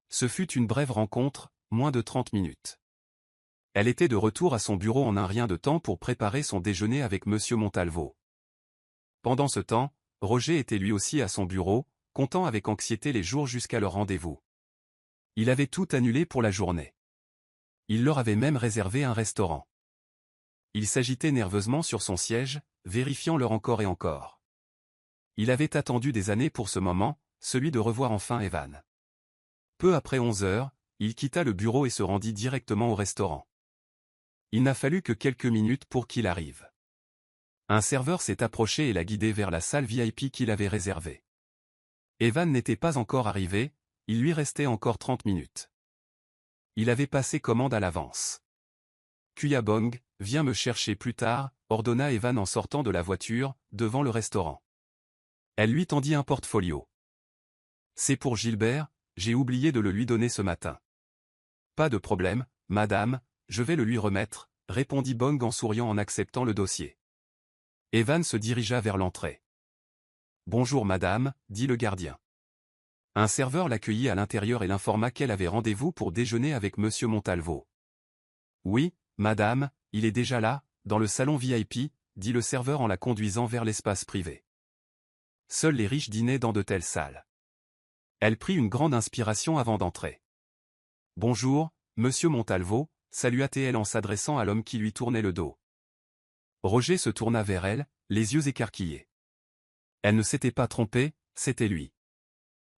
Ce fut une brève rencontre, moins de 30 minutes. Elle était de retour à son bureau en un rien de temps pour préparer son déjeuner avec monsieur Montalvo. Pendant ce temps, Roger était lui aussi à son bureau, comptant avec anxiété les jours jusqu'à leur rendez-vous. Il avait tout annulé pour la journée. Il leur avait même réservé un restaurant. Il s'agitait nerveusement sur son siège, vérifiant l'heure encore et encore. Il avait attendu des années pour ce moment, celui de revoir enfin Evan. Peu après 11 heures, il quitta le bureau et se rendit directement au restaurant. Il n'a fallu que quelques minutes pour qu'il arrive. Un serveur s'est approché et l'a guidé vers la salle VIP qu'il avait réservée. Evan n'était pas encore arrivé, il lui restait encore 30 minutes. Il avait passé commande à l'avance. « Kuyabong, viens me chercher plus tard » ordonna Evan en sortant de la voiture, devant le restaurant. Elle lui tendit un portfolio. « C'est pour Gilbert, j'ai oublié de le lui donner ce matin. »« Pas de problème, madame, je vais le lui remettre » répondit Bong en souriant en acceptant le dossier. Evan se dirigea vers l'entrée. « Bonjour madame » dit le gardien. Un serveur l'accueillit à l'intérieur et l'informa qu'elle avait rendez-vous pour déjeuner avec monsieur Montalvo. « Oui, madame, il est déjà là, dans le salon VIP » dit le serveur en la conduisant vers l'espace privé. Seuls les riches dînaient dans de telles salles. Elle prit une grande inspiration avant d'entrer. « Bonjour, monsieur Montalvo » salua-t-elle en s'adressant à l'homme qui lui tournait le dos. Roger se tourna vers elle, les yeux écarquillés. Elle ne s'était pas trompée, c'était lui.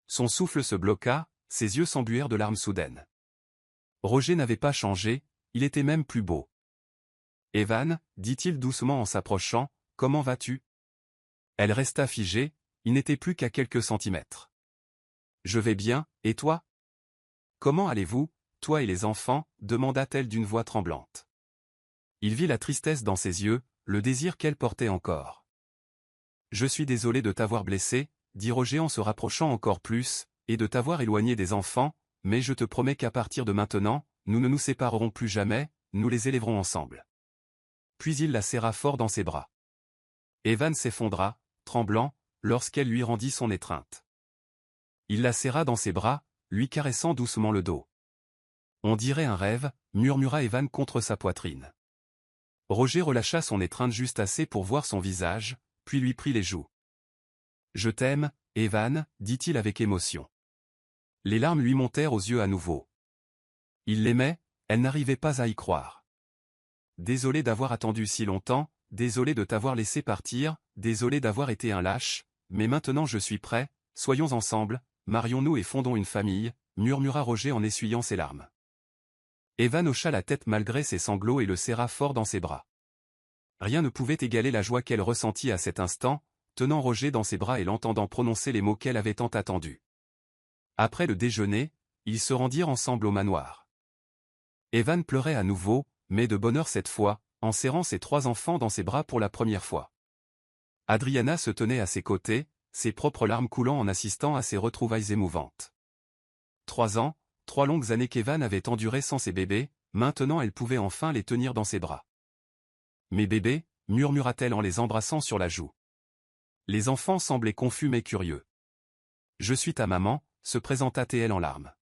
Son souffle se bloqua, ses yeux s'embuèrent de larmes soudaines. Roger n'avait pas changé, il était même plus beau. « Evan, dit-il doucement en s'approchant, comment vas-tu » Elle resta figée, il n'était plus qu'à quelques centimètres. « Je vais bien, et toi ?»« Comment allez-vous, toi et les enfants » demanda-t-elle d'une voix tremblante. Il vit la tristesse dans ses yeux, le désir qu'elle portait encore. « Je suis désolé de t'avoir blessé » dit Roger en se rapprochant encore plus, « et de t'avoir éloigné des enfants, mais je te promets qu'à partir de maintenant, nous ne nous séparerons plus jamais, nous les élèverons ensemble. » Puis il la serra fort dans ses bras. Evan s'effondra, tremblant, lorsqu'elle lui rendit son étreinte. Il la serra dans ses bras, lui caressant doucement le dos. « On dirait un rêve » murmura Evan contre sa poitrine. Roger relâcha son étreinte juste assez pour voir son visage, puis lui prit les joues. « Je t'aime, Evan » dit-il avec émotion. Les larmes lui montèrent aux yeux à nouveau. Il l'aimait, elle n'arrivait pas à y croire. « Désolé d'avoir attendu si longtemps, désolé de t'avoir laissé partir, désolé d'avoir été un lâche, mais maintenant je suis prêt, soyons ensemble, marions-nous et fondons une famille » murmura Roger en essuyant ses larmes. Evan hocha la tête malgré ses sanglots et le serra fort dans ses bras. Rien ne pouvait égaler la joie qu'elle ressentit à cet instant, tenant Roger dans ses bras et l'entendant prononcer les mots qu'elle avait tant attendus. Après le déjeuner, ils se rendirent ensemble au manoir. Evan pleurait à nouveau, mais de bonne heure cette fois, en serrant ses 3 enfants dans ses bras pour la première fois. Adriana se tenait à ses côtés, ses propres larmes coulant en assistant à ces retrouvailles émouvantes. 3 ans, 3 longues années qu'Evan avait endurées sans ses bébés, maintenant elle pouvait enfin les tenir dans ses bras. « Mes bébés » murmura-t-elle en les embrassant sur la joue. Les enfants semblaient confus mais curieux. « Je suis ta maman » se présenta-t-elle en larmes.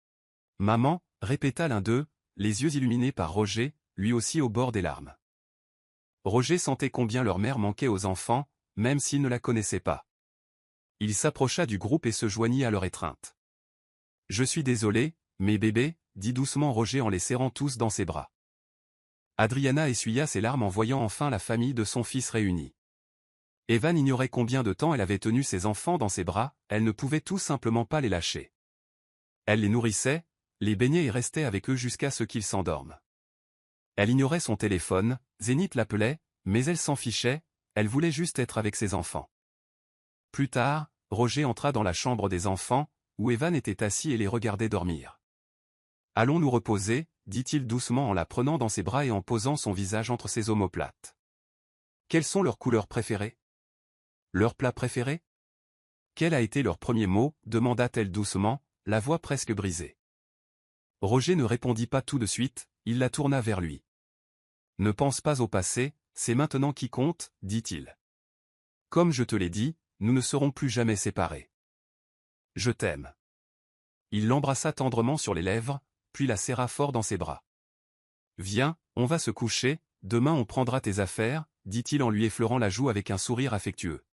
« Maman » répéta l'un d'eux, les yeux illuminés par Roger, lui aussi au bord des larmes. Roger sentait combien leur mère manquait aux enfants, même s'il ne la connaissait pas. Il s'approcha du groupe et se joignit à leur étreinte. « Je suis désolé, mes bébés » dit doucement Roger en les serrant tous dans ses bras. Adriana essuya ses larmes en voyant enfin la famille de son fils réunie. Evan ignorait combien de temps elle avait tenu ses enfants dans ses bras, elle ne pouvait tout simplement pas les lâcher. Elle les nourrissait, les baignait et restait avec eux jusqu'à ce qu'ils s'endorment. Elle ignorait son téléphone, Zénith l'appelait, mais elle s'en fichait, elle voulait juste être avec ses enfants. Plus tard, Roger entra dans la chambre des enfants, où Evan était assis et les regardait dormir. « Allons nous reposer » dit-il doucement en la prenant dans ses bras et en posant son visage entre ses omoplates. « Quelles sont leurs couleurs préférées ? Leurs plats préférés ? Quel a été leur premier mot » demanda-t-elle doucement, la voix presque brisée. Roger ne répondit pas tout de suite, il la tourna vers lui. « Ne pense pas au passé, c'est maintenant qui compte, dit-il. Comme je te l'ai dit, nous ne serons plus jamais séparés. Je t'aime. » Il l'embrassa tendrement sur les lèvres, puis la serra fort dans ses bras. « Viens, on va se coucher, demain on prendra tes affaires, dit-il en lui effleurant la joue avec un sourire affectueux.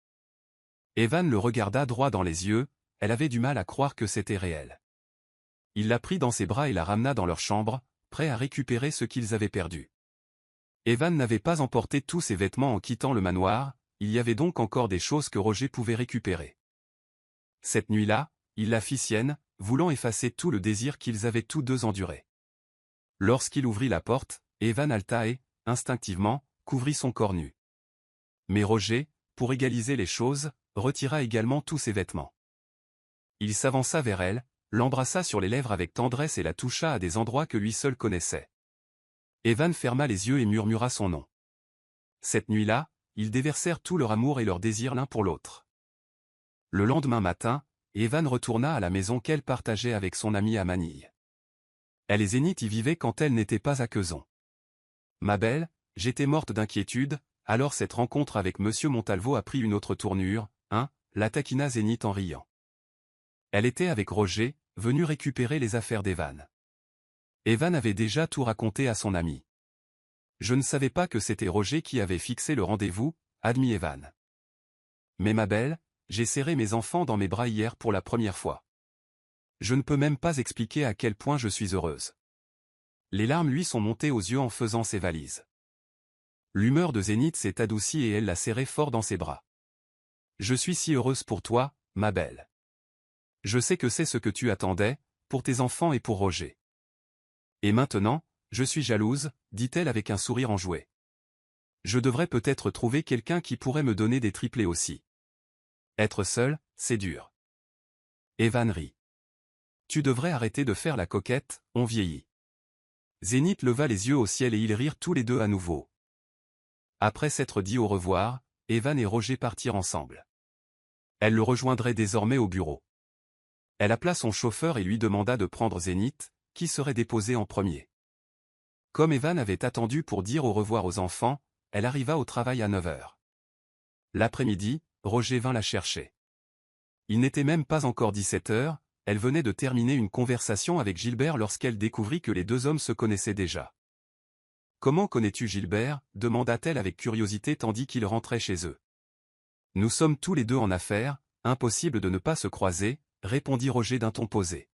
Evan le regarda droit dans les yeux, elle avait du mal à croire que c'était réel. Il la prit dans ses bras et la ramena dans leur chambre, prêt à récupérer ce qu'ils avaient perdu. Evan n'avait pas emporté tous ses vêtements en quittant le manoir, il y avait donc encore des choses que Roger pouvait récupérer. Cette nuit-là, il la fit sienne, voulant effacer tout le désir qu'ils avaient tous deux enduré. Lorsqu'il ouvrit la porte, Evan halta et, instinctivement, couvrit son corps nu. Mais Roger, pour égaliser les choses, retira également tous ses vêtements. Il s'avança vers elle, l'embrassa sur les lèvres avec tendresse et la toucha à des endroits que lui seul connaissait. Evan ferma les yeux et murmura son nom. Cette nuit-là, ils déversèrent tout leur amour et leur désir l'un pour l'autre. Le lendemain matin, Evan retourna à la maison qu'elle partageait avec son amie à Manille. Elle et Zénith y vivaient quand elle n'était pas à Quezon. « Ma belle, j'étais morte d'inquiétude, alors cette rencontre avec Monsieur Montalvo a pris une autre tournure, hein » la taquina Zénith en riant. Elle était avec Roger, venu récupérer les affaires d'Evan. Evan avait déjà tout raconté à son ami. « Je ne savais pas que c'était Roger qui avait fixé le rendez-vous » admit Evan. « Mais ma belle, j'ai serré mes enfants dans mes bras hier pour la première fois. Je ne peux même pas expliquer à quel point je suis heureuse. » Les larmes lui sont montées aux yeux en faisant ses valises. L'humeur de Zénith s'est adoucie et elle l'a serré fort dans ses bras. « Je suis si heureuse pour toi, ma belle. Je sais que c'est ce que tu attendais, pour tes enfants et pour Roger. Et maintenant, je suis jalouse, dit-elle avec un sourire enjoué. Je devrais peut-être trouver quelqu'un qui pourrait me donner des triplés aussi. Être seul, c'est dur. » Evan rit. « Tu devrais arrêter de faire la coquette, on vieillit. » Zénith leva les yeux au ciel et ils rirent tous les deux à nouveau. Après s'être dit au revoir, Evan et Roger partirent ensemble. Elle le rejoindrait désormais au bureau. Elle appela son chauffeur et lui demanda de prendre Zénith, qui serait déposé en premier. Comme Evan avait attendu pour dire au revoir aux enfants, elle arriva au travail à 9 heures. L'après-midi, Roger vint la chercher. Il n'était même pas encore 17 heures, elle venait de terminer une conversation avec Gilbert lorsqu'elle découvrit que les deux hommes se connaissaient déjà. « Comment connais-tu Gilbert » demanda-t-elle avec curiosité tandis qu'ils rentraient chez eux. « Nous sommes tous les deux en affaires, impossible de ne pas se croiser » répondit Roger d'un ton posé.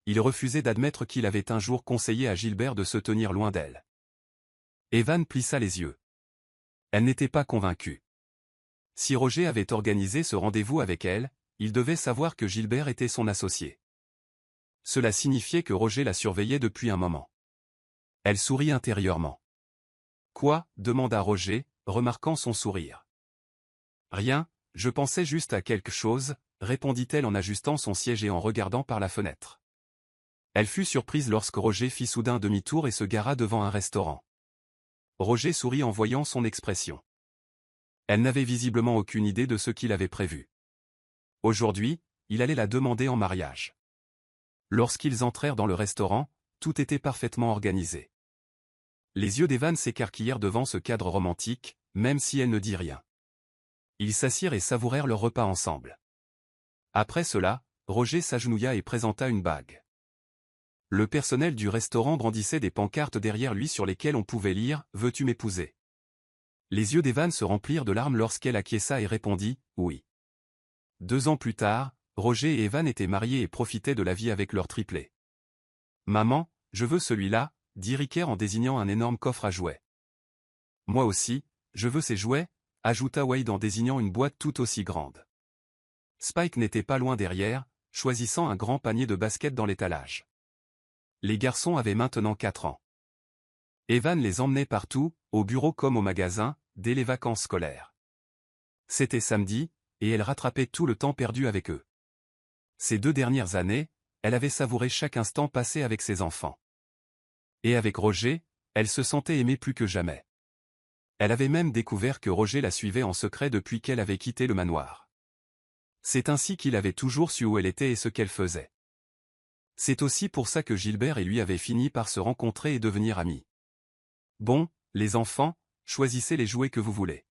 Il refusait d'admettre qu'il avait un jour conseillé à Gilbert de se tenir loin d'elle. Evan plissa les yeux. Elle n'était pas convaincue. Si Roger avait organisé ce rendez-vous avec elle, il devait savoir que Gilbert était son associé. Cela signifiait que Roger la surveillait depuis un moment. Elle sourit intérieurement. « Quoi » demanda Roger, remarquant son sourire. « Rien, je pensais juste à quelque chose » répondit-elle en ajustant son siège et en regardant par la fenêtre. Elle fut surprise lorsque Roger fit soudain demi-tour et se gara devant un restaurant. Roger sourit en voyant son expression. Elle n'avait visiblement aucune idée de ce qu'il avait prévu. Aujourd'hui, il allait la demander en mariage. Lorsqu'ils entrèrent dans le restaurant, tout était parfaitement organisé. Les yeux d'Evan s'écarquillèrent devant ce cadre romantique, même si elle ne dit rien. Ils s'assirent et savourèrent leur repas ensemble. Après cela, Roger s'agenouilla et présenta une bague. Le personnel du restaurant brandissait des pancartes derrière lui sur lesquelles on pouvait lire « Veux-tu m'épouser ?» Les yeux d'Evan se remplirent de larmes lorsqu'elle acquiesça et répondit « Oui ». 2 ans plus tard, Roger et Evan étaient mariés et profitaient de la vie avec leur triplé. « Maman, je veux celui-là », dit Ricker en désignant un énorme coffre à jouets. « Moi aussi, je veux ces jouets », ajouta Wade en désignant une boîte tout aussi grande. Spike n'était pas loin derrière, choisissant un grand panier de basket dans l'étalage. Les garçons avaient maintenant 4 ans. Evan les emmenait partout, au bureau comme au magasin, dès les vacances scolaires. C'était samedi, et elle rattrapait tout le temps perdu avec eux. Ces 2 dernières années, elle avait savouré chaque instant passé avec ses enfants. Et avec Roger, elle se sentait aimée plus que jamais. Elle avait même découvert que Roger la suivait en secret depuis qu'elle avait quitté le manoir. C'est ainsi qu'il avait toujours su où elle était et ce qu'elle faisait. C'est aussi pour ça que Gilbert et lui avaient fini par se rencontrer et devenir amis. Bon, les enfants, choisissez les jouets que vous voulez.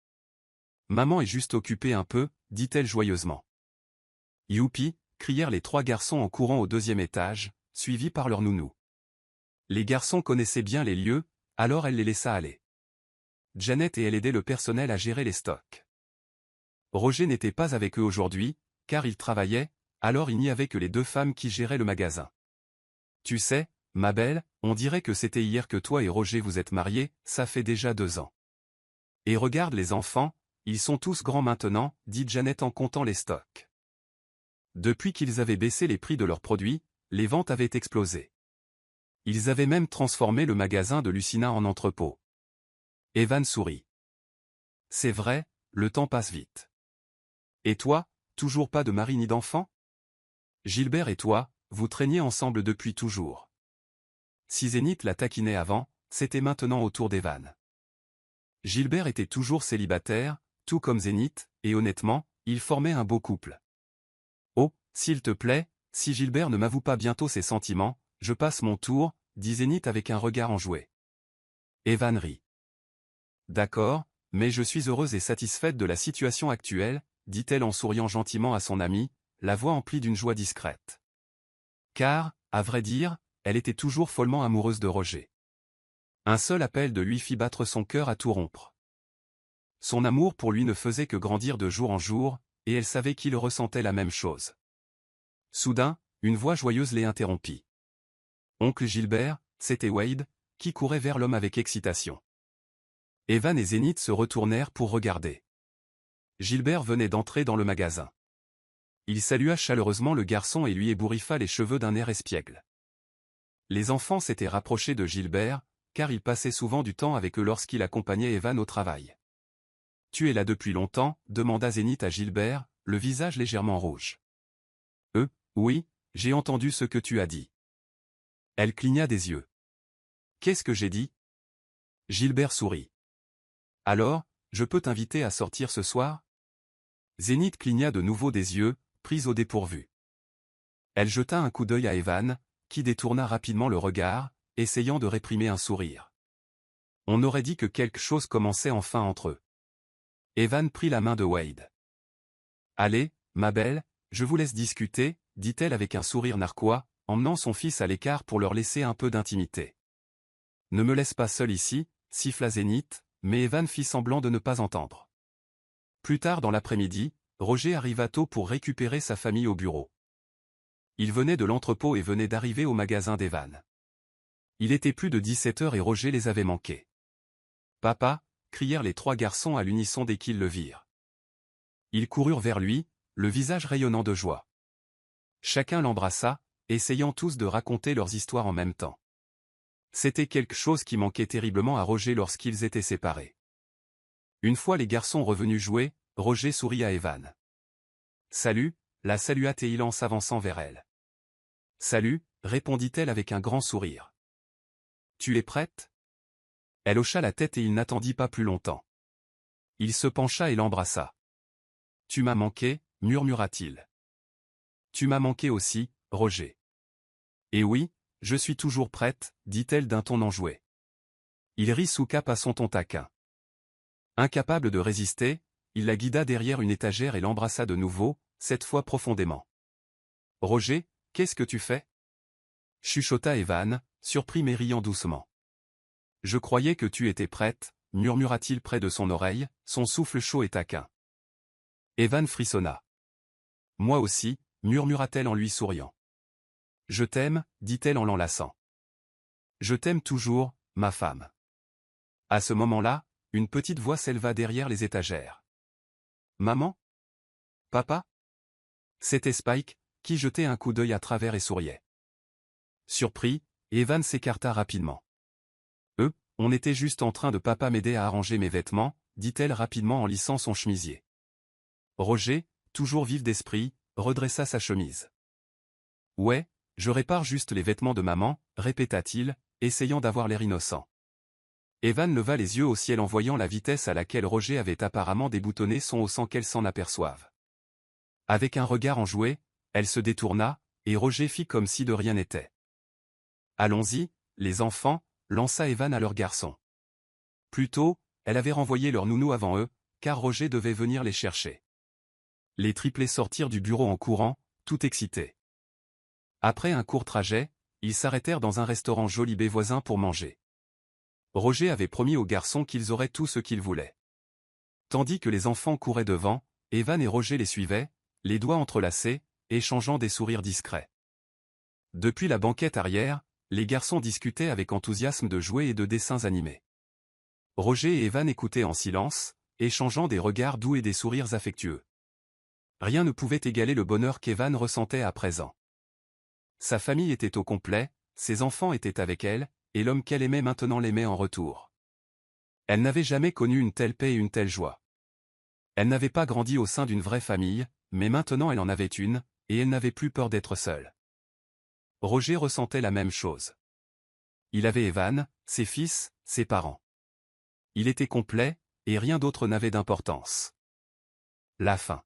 Maman est juste occupée un peu, dit-elle joyeusement. Youpi, crièrent les 3 garçons en courant au 2e étage, suivis par leur nounou. Les garçons connaissaient bien les lieux, alors elle les laissa aller. Janet et elle aidaient le personnel à gérer les stocks. Roger n'était pas avec eux aujourd'hui, car il travaillait, alors il n'y avait que les 2 femmes qui géraient le magasin. Tu sais, ma belle, on dirait que c'était hier que toi et Roger vous êtes mariés, ça fait déjà 2 ans. Et regarde les enfants, ils sont tous grands maintenant, dit Janet en comptant les stocks. Depuis qu'ils avaient baissé les prix de leurs produits, les ventes avaient explosé. Ils avaient même transformé le magasin de Lucina en entrepôt. Evan sourit. C'est vrai, le temps passe vite. Et toi, toujours pas de mari ni d'enfant? Gilbert et toi, vous traîniez ensemble depuis toujours. Si Zénith la taquinait avant, c'était maintenant au tour d'Evan. Gilbert était toujours célibataire, tout comme Zénith, et honnêtement, ils formaient un beau couple. Oh, s'il te plaît, si Gilbert ne m'avoue pas bientôt ses sentiments, je passe mon tour, dit Zénith avec un regard enjoué. Evan rit. D'accord, mais je suis heureuse et satisfaite de la situation actuelle, dit-elle en souriant gentiment à son amie, la voix emplie d'une joie discrète. Car, à vrai dire, elle était toujours follement amoureuse de Roger. Un seul appel de lui fit battre son cœur à tout rompre. Son amour pour lui ne faisait que grandir de jour en jour, et elle savait qu'il ressentait la même chose. Soudain, une voix joyeuse les interrompit. Oncle Gilbert, c'était Wade, qui courait vers l'homme avec excitation. Evan et Zénith se retournèrent pour regarder. Gilbert venait d'entrer dans le magasin. Il salua chaleureusement le garçon et lui ébouriffa les cheveux d'un air espiègle. Les enfants s'étaient rapprochés de Gilbert, car il passait souvent du temps avec eux lorsqu'il accompagnait Evan au travail. « Tu es là depuis longtemps ?» demanda Zénith à Gilbert, le visage légèrement rouge. « Oui, j'ai entendu ce que tu as dit. » Elle cligna des yeux. « Qu'est-ce que j'ai dit ?» Gilbert sourit. « Alors, je peux t'inviter à sortir ce soir ?» Zénith cligna de nouveau des yeux, prise au dépourvu. Elle jeta un coup d'œil à Evan, qui détourna rapidement le regard, essayant de réprimer un sourire. On aurait dit que quelque chose commençait enfin entre eux. Evan prit la main de Wade. « Allez, ma belle, je vous laisse discuter, » dit-elle avec un sourire narquois, emmenant son fils à l'écart pour leur laisser un peu d'intimité. « Ne me laisse pas seul ici, » siffla Zénith, mais Evan fit semblant de ne pas entendre. Plus tard dans l'après-midi, Roger arriva tôt pour récupérer sa famille au bureau. Il venait de l'entrepôt et venait d'arriver au magasin d'Evan. Il était plus de 17 heures et Roger les avait manqués. « Papa !» crièrent les 3 garçons à l'unisson dès qu'ils le virent. Ils coururent vers lui, le visage rayonnant de joie. Chacun l'embrassa, essayant tous de raconter leurs histoires en même temps. C'était quelque chose qui manquait terriblement à Roger lorsqu'ils étaient séparés. Une fois les garçons revenus jouer, Roger sourit à Evan. « Salut !» la salua Théil en s'avançant vers elle. « Salut !» répondit-elle avec un grand sourire. « Tu es prête ?» Elle hocha la tête et il n'attendit pas plus longtemps. Il se pencha et l'embrassa. « Tu m'as manqué, murmura-t-il. Tu m'as manqué aussi, Roger. Et oui, je suis toujours prête, dit-elle d'un ton enjoué. Il rit sous cape à son ton taquin. Incapable de résister, il la guida derrière une étagère et l'embrassa de nouveau, cette fois profondément. Roger, qu'est-ce que tu fais? Chuchota Evan, surpris mais riant doucement. Je croyais que tu étais prête, murmura-t-il près de son oreille, son souffle chaud et taquin. Evan frissonna. Moi aussi, murmura-t-elle en lui souriant. Je t'aime, dit-elle en l'enlaçant. Je t'aime toujours, ma femme. À ce moment-là, une petite voix s'éleva derrière les étagères. Maman? Papa? C'était Spike, qui jetait un coup d'œil à travers et souriait. Surpris, Evan s'écarta rapidement. On était juste en train de papa m'aider à arranger mes vêtements, dit-elle rapidement en lissant son chemisier. Roger, toujours vif d'esprit, redressa sa chemise. Ouais, je répare juste les vêtements de maman, répéta-t-il, essayant d'avoir l'air innocent. Evan leva les yeux au ciel en voyant la vitesse à laquelle Roger avait apparemment déboutonné son haut sans qu'elle s'en aperçoive. Avec un regard enjoué, elle se détourna, et Roger fit comme si de rien n'était. Allons-y, les enfants, lança Evan à leur garçon. Plutôt, elle avait renvoyé leur nounou avant eux, car Roger devait venir les chercher. Les triplés sortirent du bureau en courant, tout excités. Après un court trajet, ils s'arrêtèrent dans un restaurant jolibé voisin pour manger. Roger avait promis aux garçons qu'ils auraient tout ce qu'ils voulaient. Tandis que les enfants couraient devant, Evan et Roger les suivaient, les doigts entrelacés, échangeant des sourires discrets. Depuis la banquette arrière, les garçons discutaient avec enthousiasme de jouets et de dessins animés. Roger et Evan écoutaient en silence, échangeant des regards doux et des sourires affectueux. Rien ne pouvait égaler le bonheur qu'Evan ressentait à présent. Sa famille était au complet, ses enfants étaient avec elle, et l'homme qu'elle aimait maintenant l'aimait en retour. Elle n'avait jamais connu une telle paix et une telle joie. Elle n'avait pas grandi au sein d'une vraie famille, mais maintenant elle en avait une, et elle n'avait plus peur d'être seule. Roger ressentait la même chose. Il avait Evan, ses fils, ses parents. Il était complet, et rien d'autre n'avait d'importance. La fin.